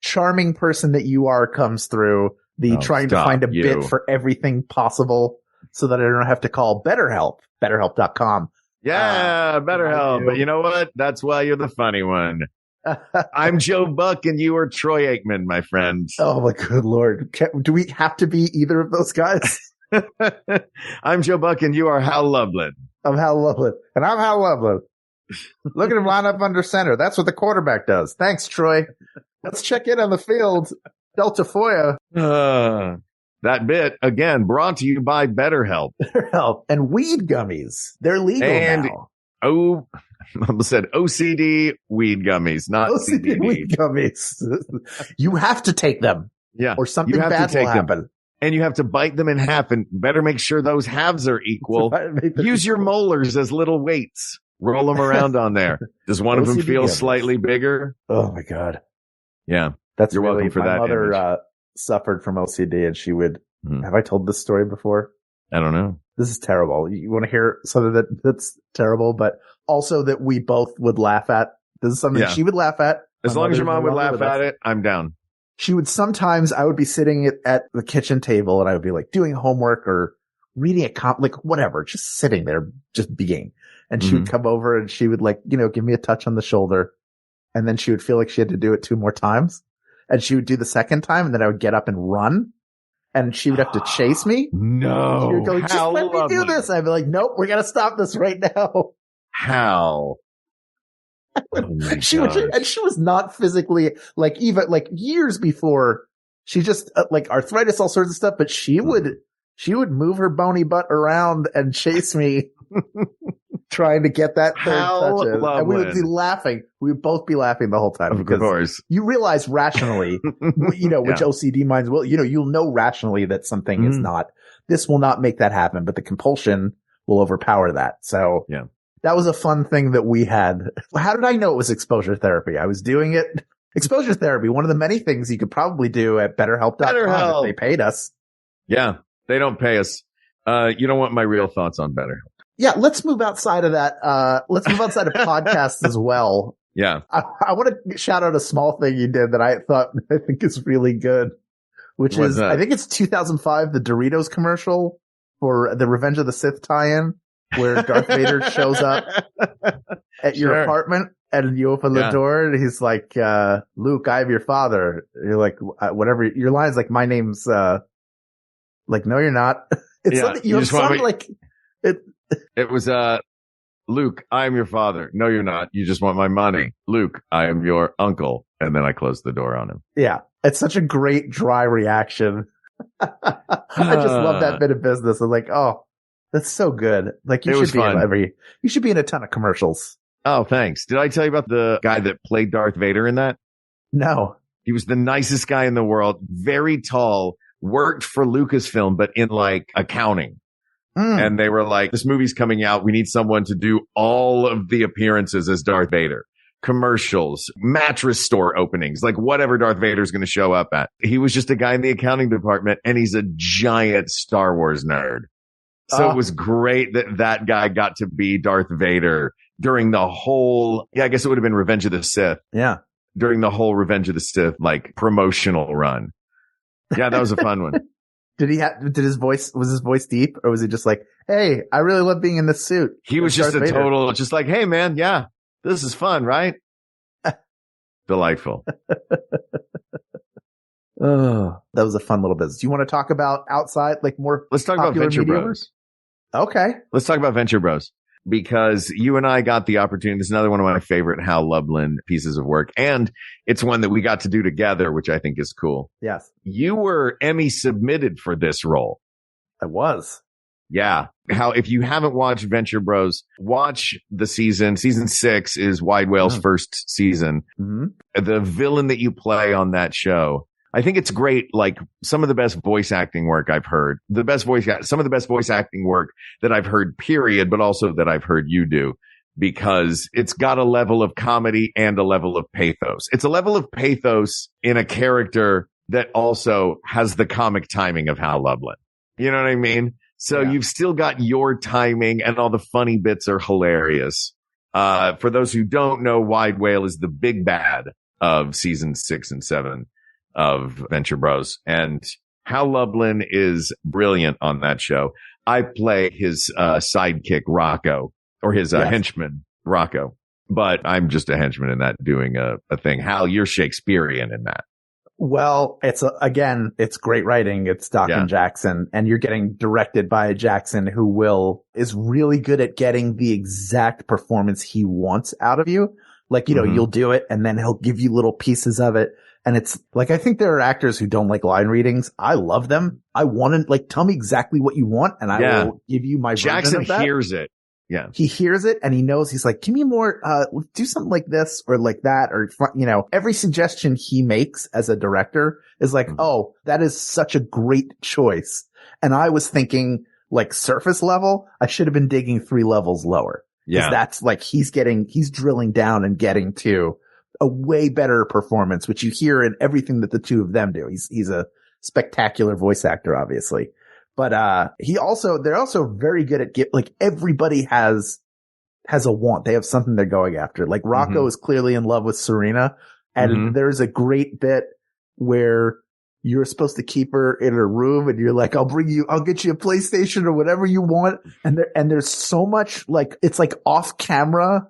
charming person that you are comes through, trying to find a bit for everything possible so that I don't have to call BetterHelp BetterHelp.com. Yeah, BetterHelp. But you know what? That's why you're the funny one. I'm Joe Buck and you are Troy Aikman, my friend. Oh my good Lord. Do we have to be either of those guys? I'm Joe Buck and you are Hal Lublin. I'm Hal Lublin. And I'm Hal Lublin. Look at him line up under center. That's what the quarterback does. Thanks, Troy. Let's check in on the field. Delta Foya. That bit, again, brought to you by BetterHelp. BetterHelp. And weed gummies. They're legal now. I said OCD weed gummies, not OCD CBD. weed gummies. You have to take them. Yeah. Or something bad will happen. And you have to bite them in half and better make sure those halves are equal. Use your molars as little weights. Roll them around on there. Does one of them feel slightly bigger? Oh my God. Yeah. That's You're really, welcome for my that. mother suffered from OCD and she would, have I told this story before? I don't know. This is terrible. You want to hear something that's terrible, but also that we both would laugh at? This is something she would laugh at. As long as your mom would laugh at it, I'm down. She would sometimes, I would be sitting at the kitchen table and I would be like doing homework or reading like whatever, just sitting there, just being. And she would come over and she would like, give me a touch on the shoulder. And then she would feel like she had to do it 2 more times. And she would do the second time and then I would get up and run. And she would have to chase me. No. She would go, just let me do this. I'd be like, nope, we got to stop this right now. How? Oh she was not physically like even like years before she just like arthritis, all sorts of stuff. But she would move her bony butt around and chase me trying to get that third touch in. And we would be laughing. We would both be laughing the whole time. Of course. You realize rationally, which OCD minds will, you'll know rationally that something is not, this will not make that happen, but the compulsion will overpower that. So yeah, that was a fun thing that we had. How did I know it was exposure therapy? I was doing it. Exposure therapy, one of the many things you could probably do at BetterHelp.com if they paid us. Yeah, they don't pay us. You don't want my real thoughts on BetterHelp. Yeah, let's move outside of that. Let's move outside of podcasts as well. Yeah. I want to shout out a small thing you did that I think is really good, which is, I think it's 2005, the Doritos commercial for the Revenge of the Sith tie-in where Darth Vader shows up at your apartment and you open the door and he's like, Luke, I'm your father. You're like, whatever. Your line's like, my name's, like, no, you're not. It's something you have some like it. It was, Luke, I am your father. No, you're not. You just want my money. Luke, I am your uncle. And then I closed the door on him. Yeah. It's such a great dry reaction. I just love that bit of business. I'm like, oh, that's so good. Like you should be in a ton of commercials. Oh, thanks. Did I tell you about the guy that played Darth Vader in that? No. He was the nicest guy in the world. Very tall, worked for Lucasfilm, but in like accounting. And they were like, this movie's coming out. We need someone to do all of the appearances as Darth Vader. Commercials, mattress store openings, like whatever Darth Vader's going to show up at. He was just a guy in the accounting department and he's a giant Star Wars nerd. So it was great that guy got to be Darth Vader during the whole, I guess it would have been Revenge of the Sith. Yeah. During the whole Revenge of the Sith, like promotional run. Yeah, that was a fun one. Was his voice deep or was he just like, hey, I really love being in this suit? He was just just like, hey man, yeah, this is fun, right? Delightful. Oh, that was a fun little business. You want to talk about outside, like more? Let's talk about Venture Bros. Okay. Let's talk about Venture Bros. Because you and I got the opportunity. This is another one of my favorite Hal Lublin pieces of work. And it's one that we got to do together, which I think is cool. Yes. You were Emmy submitted for this role. I was. Yeah. How, if you haven't watched Venture Bros, watch the season. Season 6 is Wide Whale's first season. Mm-hmm. The villain that you play on that show, I think it's great. Like some of the best voice acting work I've heard, some of the best voice acting work that I've heard, period, but also that I've heard you do, because it's got a level of comedy and a level of pathos. It's a level of pathos in a character that also has the comic timing of Hal Lublin. You know what I mean? So you've still got your timing and all the funny bits are hilarious. For those who don't know, Wide Whale is the big bad of season 6 and 7 of Venture Bros. And Hal Lublin is brilliant on that show. I play his sidekick, Rocco, or his henchman, Rocco. But I'm just a henchman in that doing a thing. Hal, you're Shakespearean in that. Well, again, it's great writing. It's Doc and Jackson, and you're getting directed by Jackson, who is really good at getting the exact performance he wants out of you. Like, you know, you'll do it and then he'll give you little pieces of it. And it's like, I think there are actors who don't like line readings. I love them. I want to, like, tell me exactly what you want and I will give you my version of that. Hears it. Yeah. He hears it and he knows. He's like, give me more, do something like this or like that, or, you know, every suggestion he makes as a director is like, oh, that is such a great choice. And I was thinking like surface level, I should have been digging 3 levels lower. Yeah. That's like, he's drilling down and getting to a way better performance, which you hear in everything that the two of them do. He's a spectacular voice actor, obviously. But, they're also very good at like everybody has a want. They have something they're going after. Like Rocco is clearly in love with Serena. And there's a great bit where you're supposed to keep her in her room and you're like, I'll get you a PlayStation or whatever you want. And there's so much like, it's like off camera,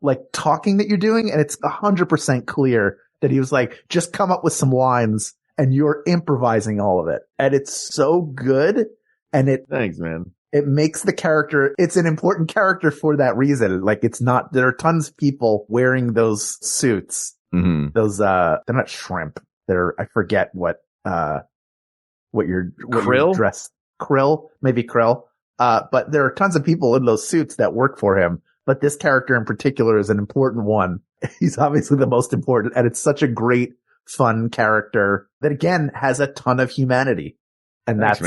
like talking that you're doing. And it's 100% clear that he was like, just come up with some lines. And you're improvising all of it. And it's so good. And thanks, man. It makes the character, it's an important character for that reason. Like there are tons of people wearing those suits. Those, they're not shrimp. I forget what you're dressed. Krill, maybe Krill. But there are tons of people in those suits that work for him. But this character in particular is an important one. He's obviously the most important. And it's such a great, fun character that again has a ton of humanity. And that's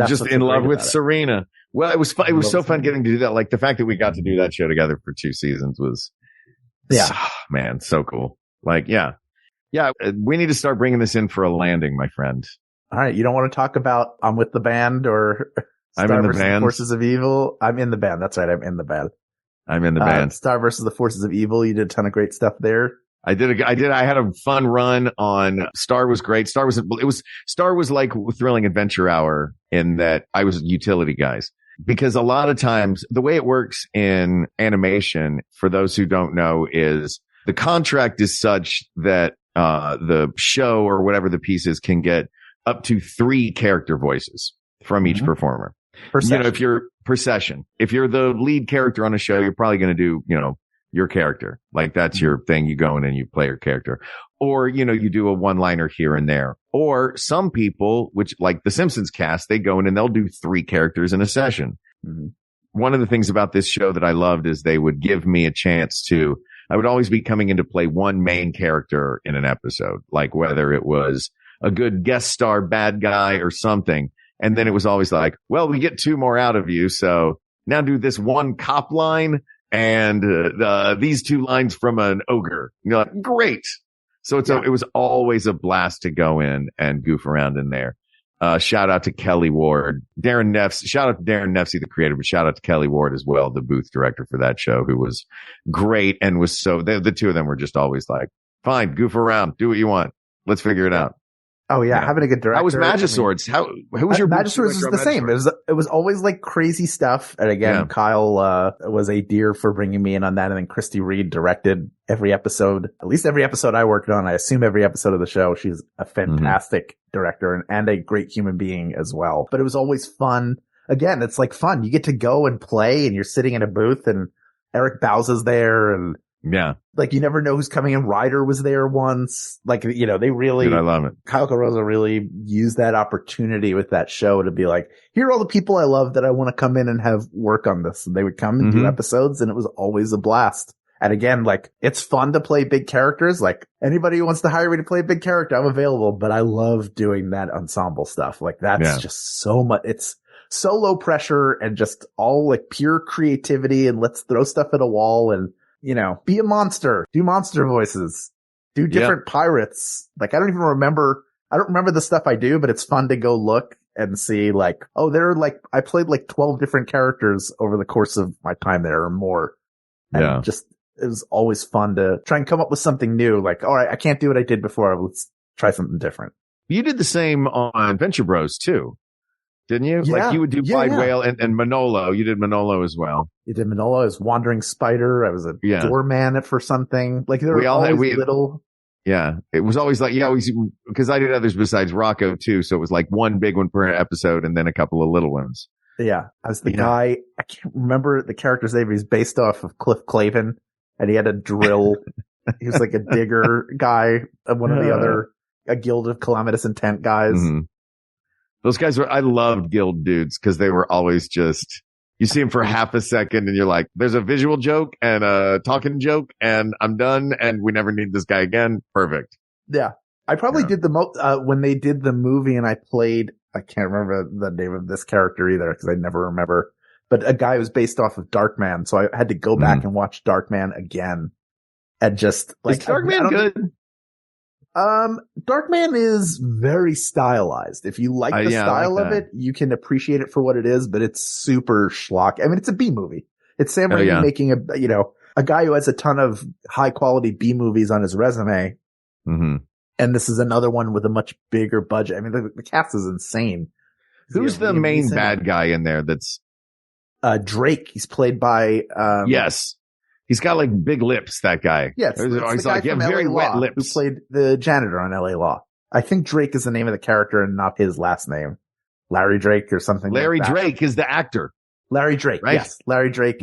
just in love with Serena. Well, it was fun. It was so fun getting to do that. Like the fact that we got to do that show together for 2 seasons was, man, so cool. Like, yeah, we need to start bringing this in for a landing, my friend. All right. You don't want to talk about I'm with the band or Star I'm in the band. Forces of Evil? I'm in the band. That's right. I'm in the band. Star versus the Forces of Evil. You did a ton of great stuff there. I had a fun run on Star was great. Star was like Thrilling Adventure Hour in that I was utility guys, because a lot of times the way it works in animation, for those who don't know, is the contract is such that, the show or whatever the piece is can get up to 3 character voices from each performer. You know, if you're the lead character on a show, you're probably going to do, you know, your character. Like that's your thing. You go in and you play your character, or, you know, you do a one-liner here and there, or some people, which like the Simpsons cast, they go in and they'll do 3 characters in a session. One of the things about this show that I loved is they would give me a chance I would always be coming in to play one main character in an episode, like whether it was a good guest star bad guy or something. And then it was always like, well, we get 2 more out of you. So now do this one cop line and these 2 lines from an ogre. You're like, great. So it was always a blast to go in and goof around in there. Shout out to Kelly Ward, shout out to Darren Nefsey, the creator, but shout out to Kelly Ward as well, the booth director for that show, who was great and was the 2 of them were just always like, fine, goof around, do what you want. Let's figure it out. Oh yeah, having a good director. How was Magiswords? Who was your Magiswords? Was the same. It was always like crazy stuff. And again, Kyle was a dear for bringing me in on that. And then Christy Reed directed every episode, at least every episode I worked on. I assume every episode of the show. She's a fantastic director and a great human being as well. But it was always fun. Again, it's like fun. You get to go and play, and you're sitting in a booth, and Eric Bauza's there, and like you never know who's coming in. Ryder was there once. Like, you know, they really, I love it. Kyle Carosa really used that opportunity with that show to be like, here are all the people I love that I want to come in and have work on this. And they would come and do episodes, and it was always a blast. And again, like, it's fun to play big characters. Like, anybody who wants to hire me to play a big character, I'm available, but I love doing that ensemble stuff. Like, that's just so much. It's so low pressure and just all like pure creativity, and let's throw stuff at a wall and, you know, be a monster, do monster voices, do different pirates. Like, I don't remember the stuff I do, but it's fun to go look and see like, oh, I played like 12 different characters over the course of my time there or more. And it was always fun to try and come up with something new. Like, all right, I can't do what I did before. Let's try something different. You did the same on Venture Bros too, didn't you? Yeah. Like you would do Yeah, Wide yeah. Whale and Manolo. You did Manolo as well. You did Manolo. I was Wandering Spider. I was a Yeah. doorman for something. Like there We were all had- always little. Yeah. It was always like, because I did others besides Rocco too. So it was like one big one per episode and then a couple of little ones. Yeah, I was the Yeah. guy. I can't remember the character's name. He's based off of Cliff Clavin, and he had a drill. He was like a digger guy, one of the other a Guild of Calamitous Intent guys. Mhm. Those guys I loved Guild dudes because they were always just, you see them for half a second and you're like, there's a visual joke and a talking joke and I'm done and we never need this guy again. Perfect. Yeah, I probably Yeah. did the most when they did the movie, and I played. I can't remember the name of this character either because I never remember. But a guy was based off of Darkman, so I had to go back and watch Darkman again, and just like Is Darkman good? Darkman is very stylized. If you like the Yeah, I style like of that. it, you can appreciate it for what it is, but it's super schlock. I mean, it's a B movie. It's Sam Raimi yeah. making a guy who has a ton of high quality B movies on his resume. Mm-hmm. And this is another one with a much bigger budget. I mean, the cast is insane. Who's the Liam main Neeson, bad guy in there that's, Drake. He's played by, yes. He's got like big lips, that guy. yes, He's it's always the guy like, you have from very LA wet Law, lips. who played the janitor on LA Law. I think Drake is the name of the character and not his last name. Larry Drake or something Larry like that. Drake is the actor. Larry Drake, Right? yes. Larry Drake is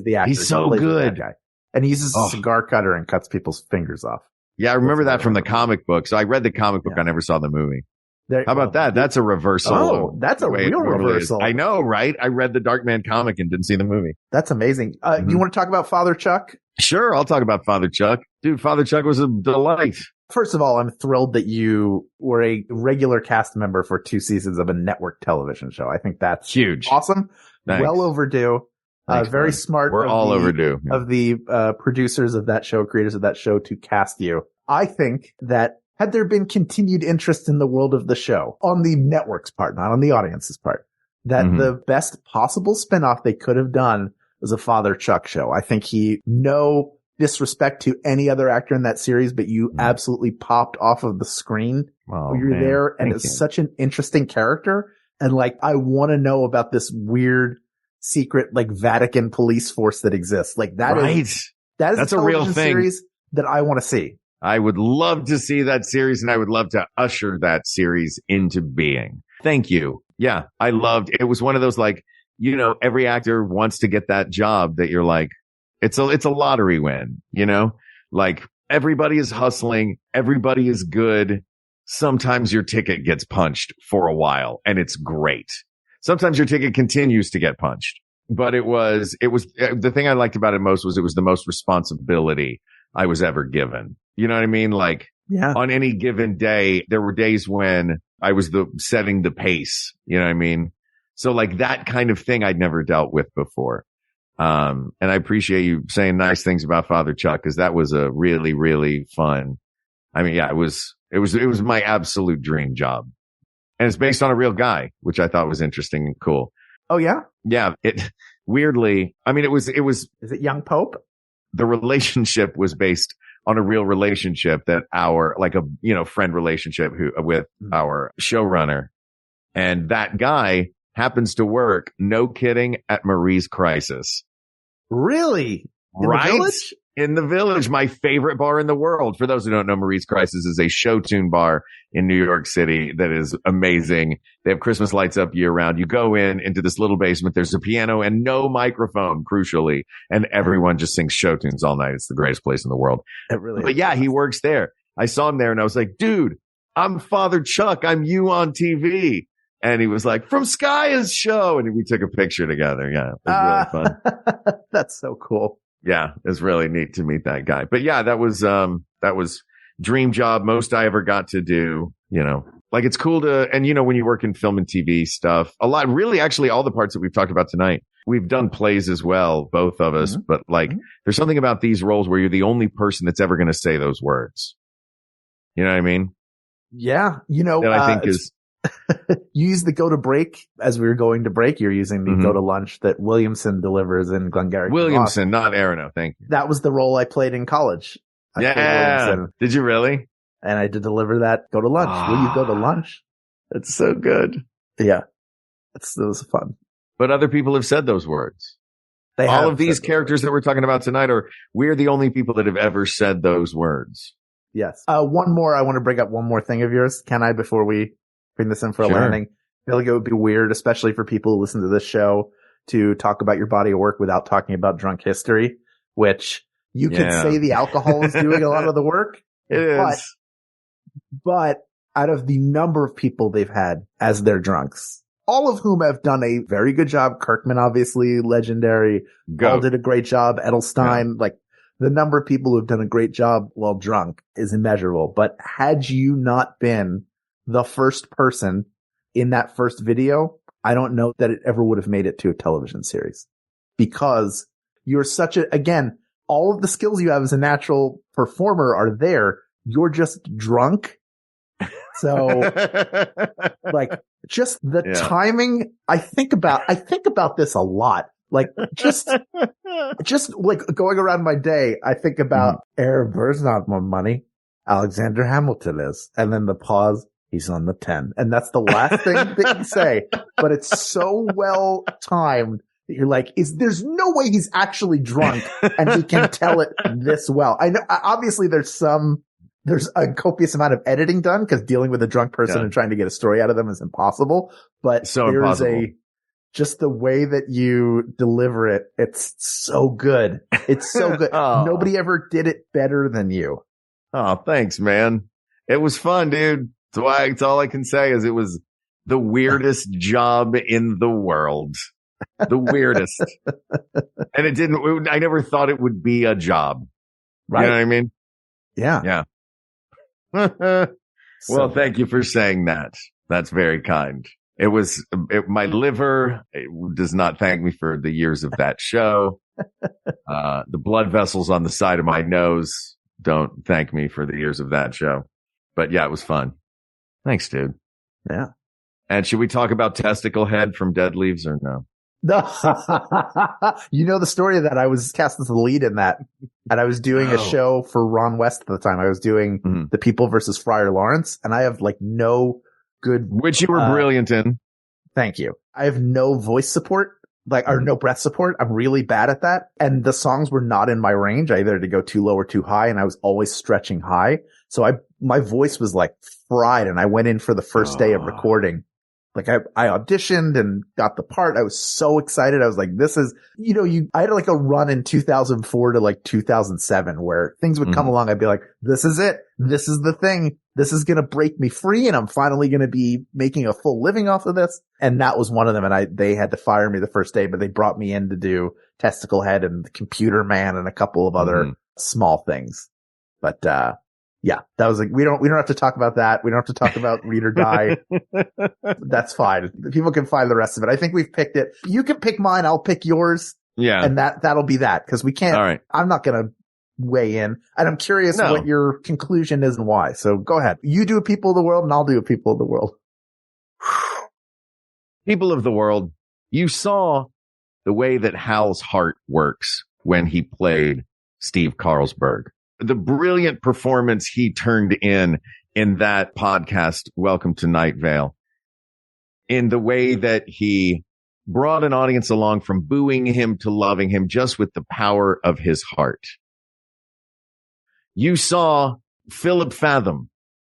the actor. He's He so plays the good. bad guy. And he uses Oh. a cigar cutter and cuts people's fingers off. Yeah, I remember That's that from the another comic book. So I read the comic book. Yeah. I never saw the movie. There- How about that? That's a reversal. Oh, of that's a the way it real normally is. reversal. I know, right? I read the Darkman comic and didn't see the movie. That's amazing. Mhm. You want to talk about Father Chuck? Sure, I'll talk about Father Chuck. Dude, Father Chuck was a delight. First of all, I'm thrilled that you were a regular cast member for 2 seasons of a network television show. I think that's Huge. awesome. Thanks. Well overdue. Thanks, Very bud. smart. We're of all the- overdue. Of the producers of that show, creators of that show, to cast you. I think that had there been continued interest in the world of the show on the network's part, not on the audience's part, that Mhm. the best possible spinoff they could have done was a Father Chuck show. I think no disrespect to any other actor in that series, but you absolutely popped off of the screen. Oh, You're man. there, and Thank it's you. such an interesting character. And like, I want to know about this weird secret, like Vatican police force that exists. Like that is Right. That's a real television thing. series that I want to see. I would love to see that series and I would love to usher that series into being. Thank you. Yeah. I loved it. Was one of those like, every actor wants to get that job that you're like, it's a lottery win, like everybody is hustling. Everybody is good. Sometimes your ticket gets punched for a while and it's great. Sometimes your ticket continues to get punched, but it was the thing I liked about it most was it was the most responsibility I was ever given. You know what I mean? Like Yeah. on any given day, there were days when I was setting the pace. You know what I mean? So like that kind of thing I'd never dealt with before. And I appreciate you saying nice things about Father Chuck because that was a really, really fun. I mean, yeah, it was my absolute dream job. And it's based on a real guy, which I thought was interesting and cool. Oh yeah. Yeah. Weirdly, I mean, it was, Is it Young Pope? the relationship was based on a real relationship that friend relationship with our showrunner. And that guy happens to work, no kidding, at Marie's Crisis. Really? In Right? the Village? In the Village, my favorite bar in the world. For those who don't know, Marie's Crisis is a show tune bar in New York City that is amazing. They have Christmas lights up year round. You go into this little basement. There's a piano and no microphone, crucially, and everyone just sings show tunes all night. It's the greatest place in the world. It really But is. yeah, he works there. I saw him there and I was like, dude, I'm Father Chuck. I'm you on TV. And he was like, from Skaya's show. And we took a picture together. Yeah, it was really fun. That's so cool. Yeah, it was really neat to meet that guy. But yeah, that was dream job. Most I ever got to do, like it's cool and when you work in film and TV stuff, a lot, really actually all the parts that we've talked about tonight, we've done plays as well, both of us, but like there's something about these roles where you're the only person that's ever going to say those words. You know what I mean? Yeah. That I think is, you use the go to break as we were going to break. You're using the Mhm. go to lunch that Williamson delivers in Glengarry. Williamson, not Aronow. Thank you. That was the role I played in college. I played Yeah. Williamson. Did you really? And I had to deliver that, go to lunch. Will you go to lunch? That's so good. Yeah. It was fun. But other people have said those words. All of these characters that we're talking about tonight we're the only people that have ever said those words. Yes. One more, I want to bring up one more thing of yours. Can I, before we bring this in for a landing? I feel like it would be weird, especially for people who listen to this show, to talk about your body of work without talking about Drunk History, which you could say the alcohol is doing a lot of the work. It is. But out of the number of people they've had as their drunks, all of whom have done a very good job. Kirkman, obviously, legendary. Paul did a great job. Edelstein, like the number of people who have done a great job while drunk is immeasurable. But had you not been the first person in that first video, I don't know that it ever would have made it to a television series, because you're again, all of the skills you have as a natural performer are there. You're just drunk. So like just the timing, I think about this a lot. Like just like going around my day, I think about Aaron Burr's not my money. Alexander Hamilton is. And then the pause, he's on the 10. And that's the last thing that you say, but it's so well timed that you're like, there's no way he's actually drunk and he can tell it this well. I know, obviously there's a copious amount of editing done, because dealing with a drunk person and trying to get a story out of them is impossible. But just the way that you deliver it, it's so good. It's so good. Nobody ever did it better than you. Oh, thanks, man. It was fun, dude. That's all I can say is it was the weirdest job in the world. The weirdest. And I never thought it would be a job. Right. You know what I mean? Yeah. Yeah. Well, thank you for saying that. That's very kind. My liver does not thank me for the years of that show. The blood vessels on the side of my nose don't thank me for the years of that show. But yeah, it was fun. Thanks, dude. Yeah. And should we talk about Testicle Head from Dead Leaves or no? No. You know the story of that. I was cast as the lead in that, and I was doing a show for Ron West at the time. I was doing The People versus Friar Lawrence, and I have like no good, which you were brilliant in. Thank you. I have no voice support, or no breath support. I'm really bad at that. And the songs were not in my range. I either had to go too low or too high, and I was always stretching high. So my voice was like fried, and I went in for the first day of recording. Like I auditioned and got the part. I was so excited. I was like, this is, I had like a run in 2004 to like 2007 where things would come along. I'd be like, this is it. This is the thing. This is going to break me free. And I'm finally going to be making a full living off of this. And that was one of them. And they had to fire me the first day, but they brought me in to do Testicle Head and the Computer Man and a couple of other small things. But, yeah, that was like, we don't have to talk about that. We don't have to talk about Read or Die. That's fine. People can find the rest of it. I think we've picked it. You can pick mine. I'll pick yours. Yeah. And that'll be that, because we can't, all right. I'm not going to weigh in, and I'm curious what your conclusion is and why. So go ahead. You do a People of the World and I'll do a People of the World. People of the World. You saw the way that Hal's heart works when he played Steve Carlsberg. The brilliant performance he turned in that podcast, Welcome to Night Vale, in the way that he brought an audience along from booing him to loving him just with the power of his heart. You saw Philip Fathom.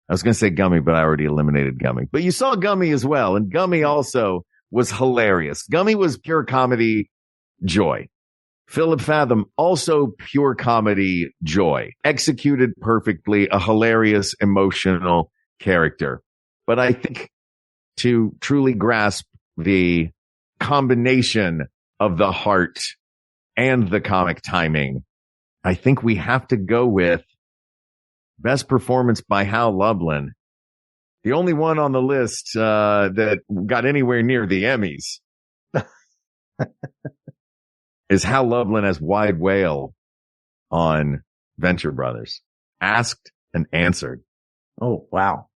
I was going to say Gummy, but I already eliminated Gummy. But you saw Gummy as well, and Gummy also was hilarious. Gummy was pure comedy joy. Philip Fathom, also pure comedy joy, executed perfectly, a hilarious, emotional character. But I think to truly grasp the combination of the heart and the comic timing, I think we have to go with best performance by Hal Lublin. The only one on the list that got anywhere near the Emmys. Is Hal Lublin as Wide Whale on Venture Brothers. Asked and answered. Oh, wow.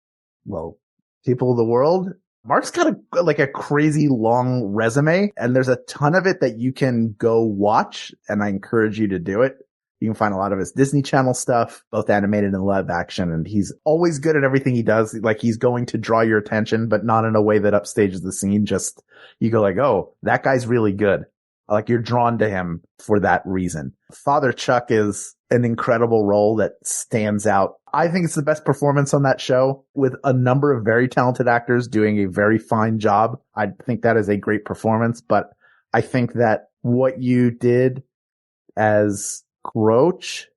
Well, People of the World. Mark's got a crazy long resume, and there's a ton of it that you can go watch, and I encourage you to do it. You can find a lot of his Disney Channel stuff, both animated and live action. And he's always good at everything he does. Like, he's going to draw your attention, but not in a way that upstages the scene. Just, you go like, oh, that guy's really good. Like, you're drawn to him for that reason. Father Chuck is an incredible role that stands out. I think it's the best performance on that show, with a number of very talented actors doing a very fine job. I think that is a great performance, but I think that what you did as Crouch,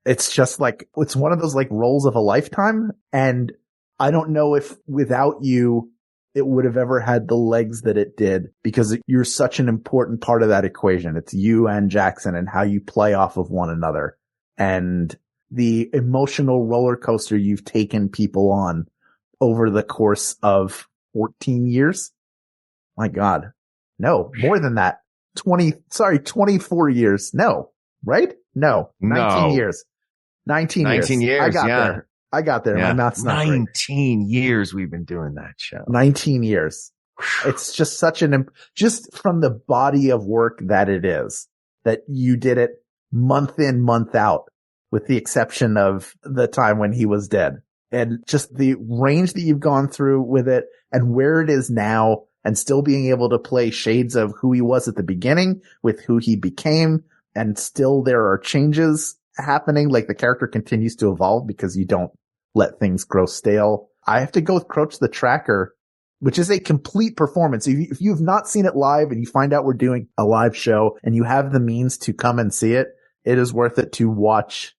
it's just like, it's one of those like roles of a lifetime. And I don't know if without you, it would have ever had the legs that it did, because you're such an important part of that equation. It's you and Jackson and how you play off of one another, and the emotional roller coaster you've taken people on over the course of 14 years. My God. No, more than that. 24 years. No, right? No, 19 years. 19 years. I got there. Yeah. My mouth's not 19 years we've been doing that show. 19 years. It's just such just from the body of work that it is, that you did it month in, month out, with the exception of the time when he was dead. And just the range that you've gone through with it and where it is now, and still being able to play shades of who he was at the beginning with who he became. And still there are changes happening. Like, the character continues to evolve because you don't let things grow stale. I have to go with Crouch the Tracker, which is a complete performance. If you've not seen it live and you find out we're doing a live show and you have the means to come and see it, it is worth it to watch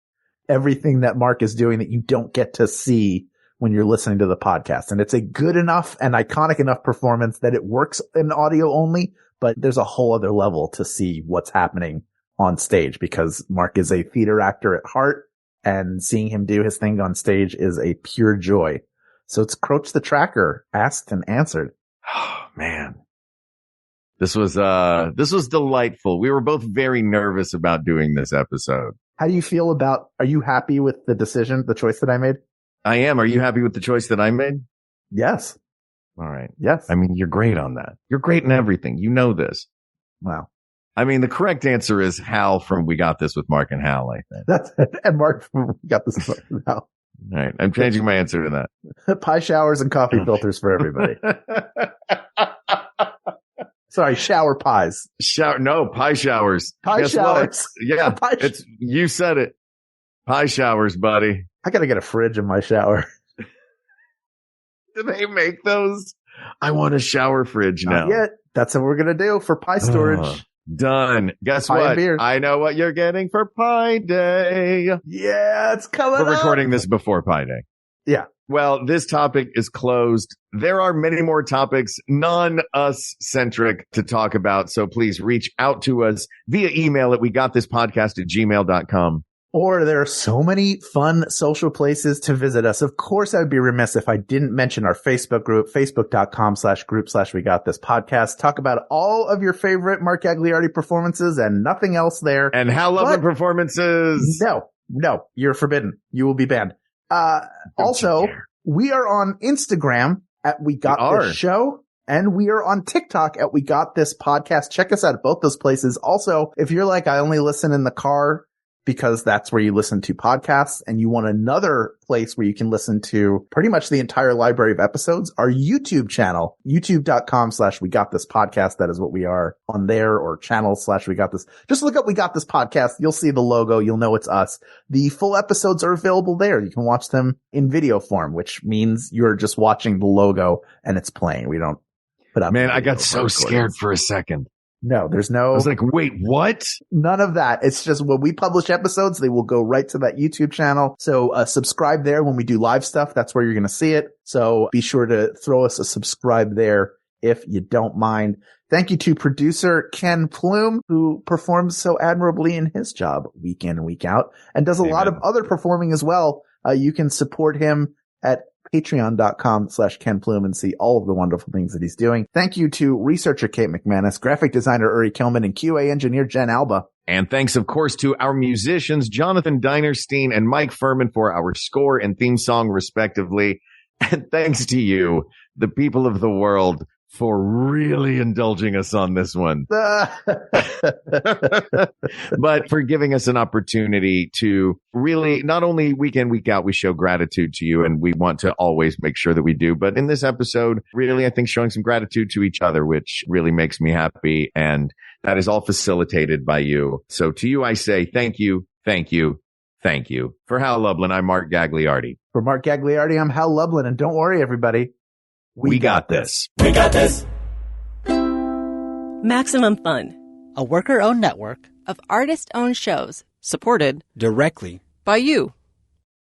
everything that Mark is doing that you don't get to see when you're listening to the podcast. And it's a good enough and iconic enough performance that it works in audio only, but there's a whole other level to see what's happening on stage, because Mark is a theater actor at heart, and seeing him do his thing on stage is a pure joy. So it's Crouch the Tracker, asked and answered. Oh, man. This was delightful. We were both very nervous about doing this episode. How do you feel are you happy with the choice that I made? I am. Are you happy with the choice that I made? Yes. All right. Yes. I mean, you're great on that. You're great in everything. You know this. Wow. I mean, the correct answer is Hal from We Got This with Mark and Hal, I think. That's it. And Mark from We Got This with Hal. All right. I'm changing my answer to that. Pie showers and coffee filters for everybody. Sorry, shower pies. No, pie showers. Pie Guess showers. What? Yeah, you said it. Pie showers, buddy. I gotta get a fridge in my shower. Do they make those? I want a shower fridge now. Not yet. That's what we're gonna do for pie storage. Done. Guess pie what? And beer. I know what you're getting for Pie Day. Yeah, it's coming up. We're recording this before Pie Day. Yeah. Well, this topic is closed. There are many more topics, non-us centric, to talk about. So please reach out to us via email at wegotThisPodcast@gmail.com. Or there are so many fun social places to visit us. Of course, I'd be remiss if I didn't mention our Facebook group, facebook.com/group/WeGotThisPodcast. Talk about all of your favorite Mark Gagliardi performances and nothing else there. And Hal Loveman performances. No, you're forbidden. You will be banned. Also, we are on Instagram at We Got This Show, and we are on TikTok at We Got This Podcast. Check us out at both those places. Also, if you're like, I only listen in the car because that's where you listen to podcasts, and you want another place where you can listen to pretty much the entire library of episodes, our YouTube channel, youtube.com/WeGotThisPodcast. That is what we are on there, or channel/WeGotThis. Just look up We Got This Podcast. You'll see the logo. You'll know it's us. The full episodes are available there. You can watch them in video form, which means you're just watching the logo and it's playing. We don't put up. Man, I got so scared for a second. No, there's no. I was like, wait, what? None of that. It's just when we publish episodes, they will go right to that YouTube channel. So subscribe there when we do live stuff. That's where you're going to see it. So be sure to throw us a subscribe there if you don't mind. Thank you to producer Ken Plume, who performs so admirably in his job week in and week out, and does a lot of other performing as well. You can support him at patreon.com/Ken Plume and see all of the wonderful things that he's doing. Thank you to researcher Kate McManus, graphic designer Uri Kilman, and QA engineer Jen Alba. And thanks, of course, to our musicians, Jonathan Dinerstein and Mike Furman, for our score and theme song, respectively. And thanks to you, the people of the world, for really indulging us on this one. But for giving us an opportunity to really, not only week in, week out, we show gratitude to you, and we want to always make sure that we do. But in this episode, really, I think showing some gratitude to each other, which really makes me happy. And that is all facilitated by you. So to you, I say thank you, thank you, thank you. For Hal Lublin, I'm Mark Gagliardi. For Mark Gagliardi, I'm Hal Lublin. And don't worry, everybody. We got this. We got this. Maximum Fun, a worker-owned network of artist-owned shows supported directly by you.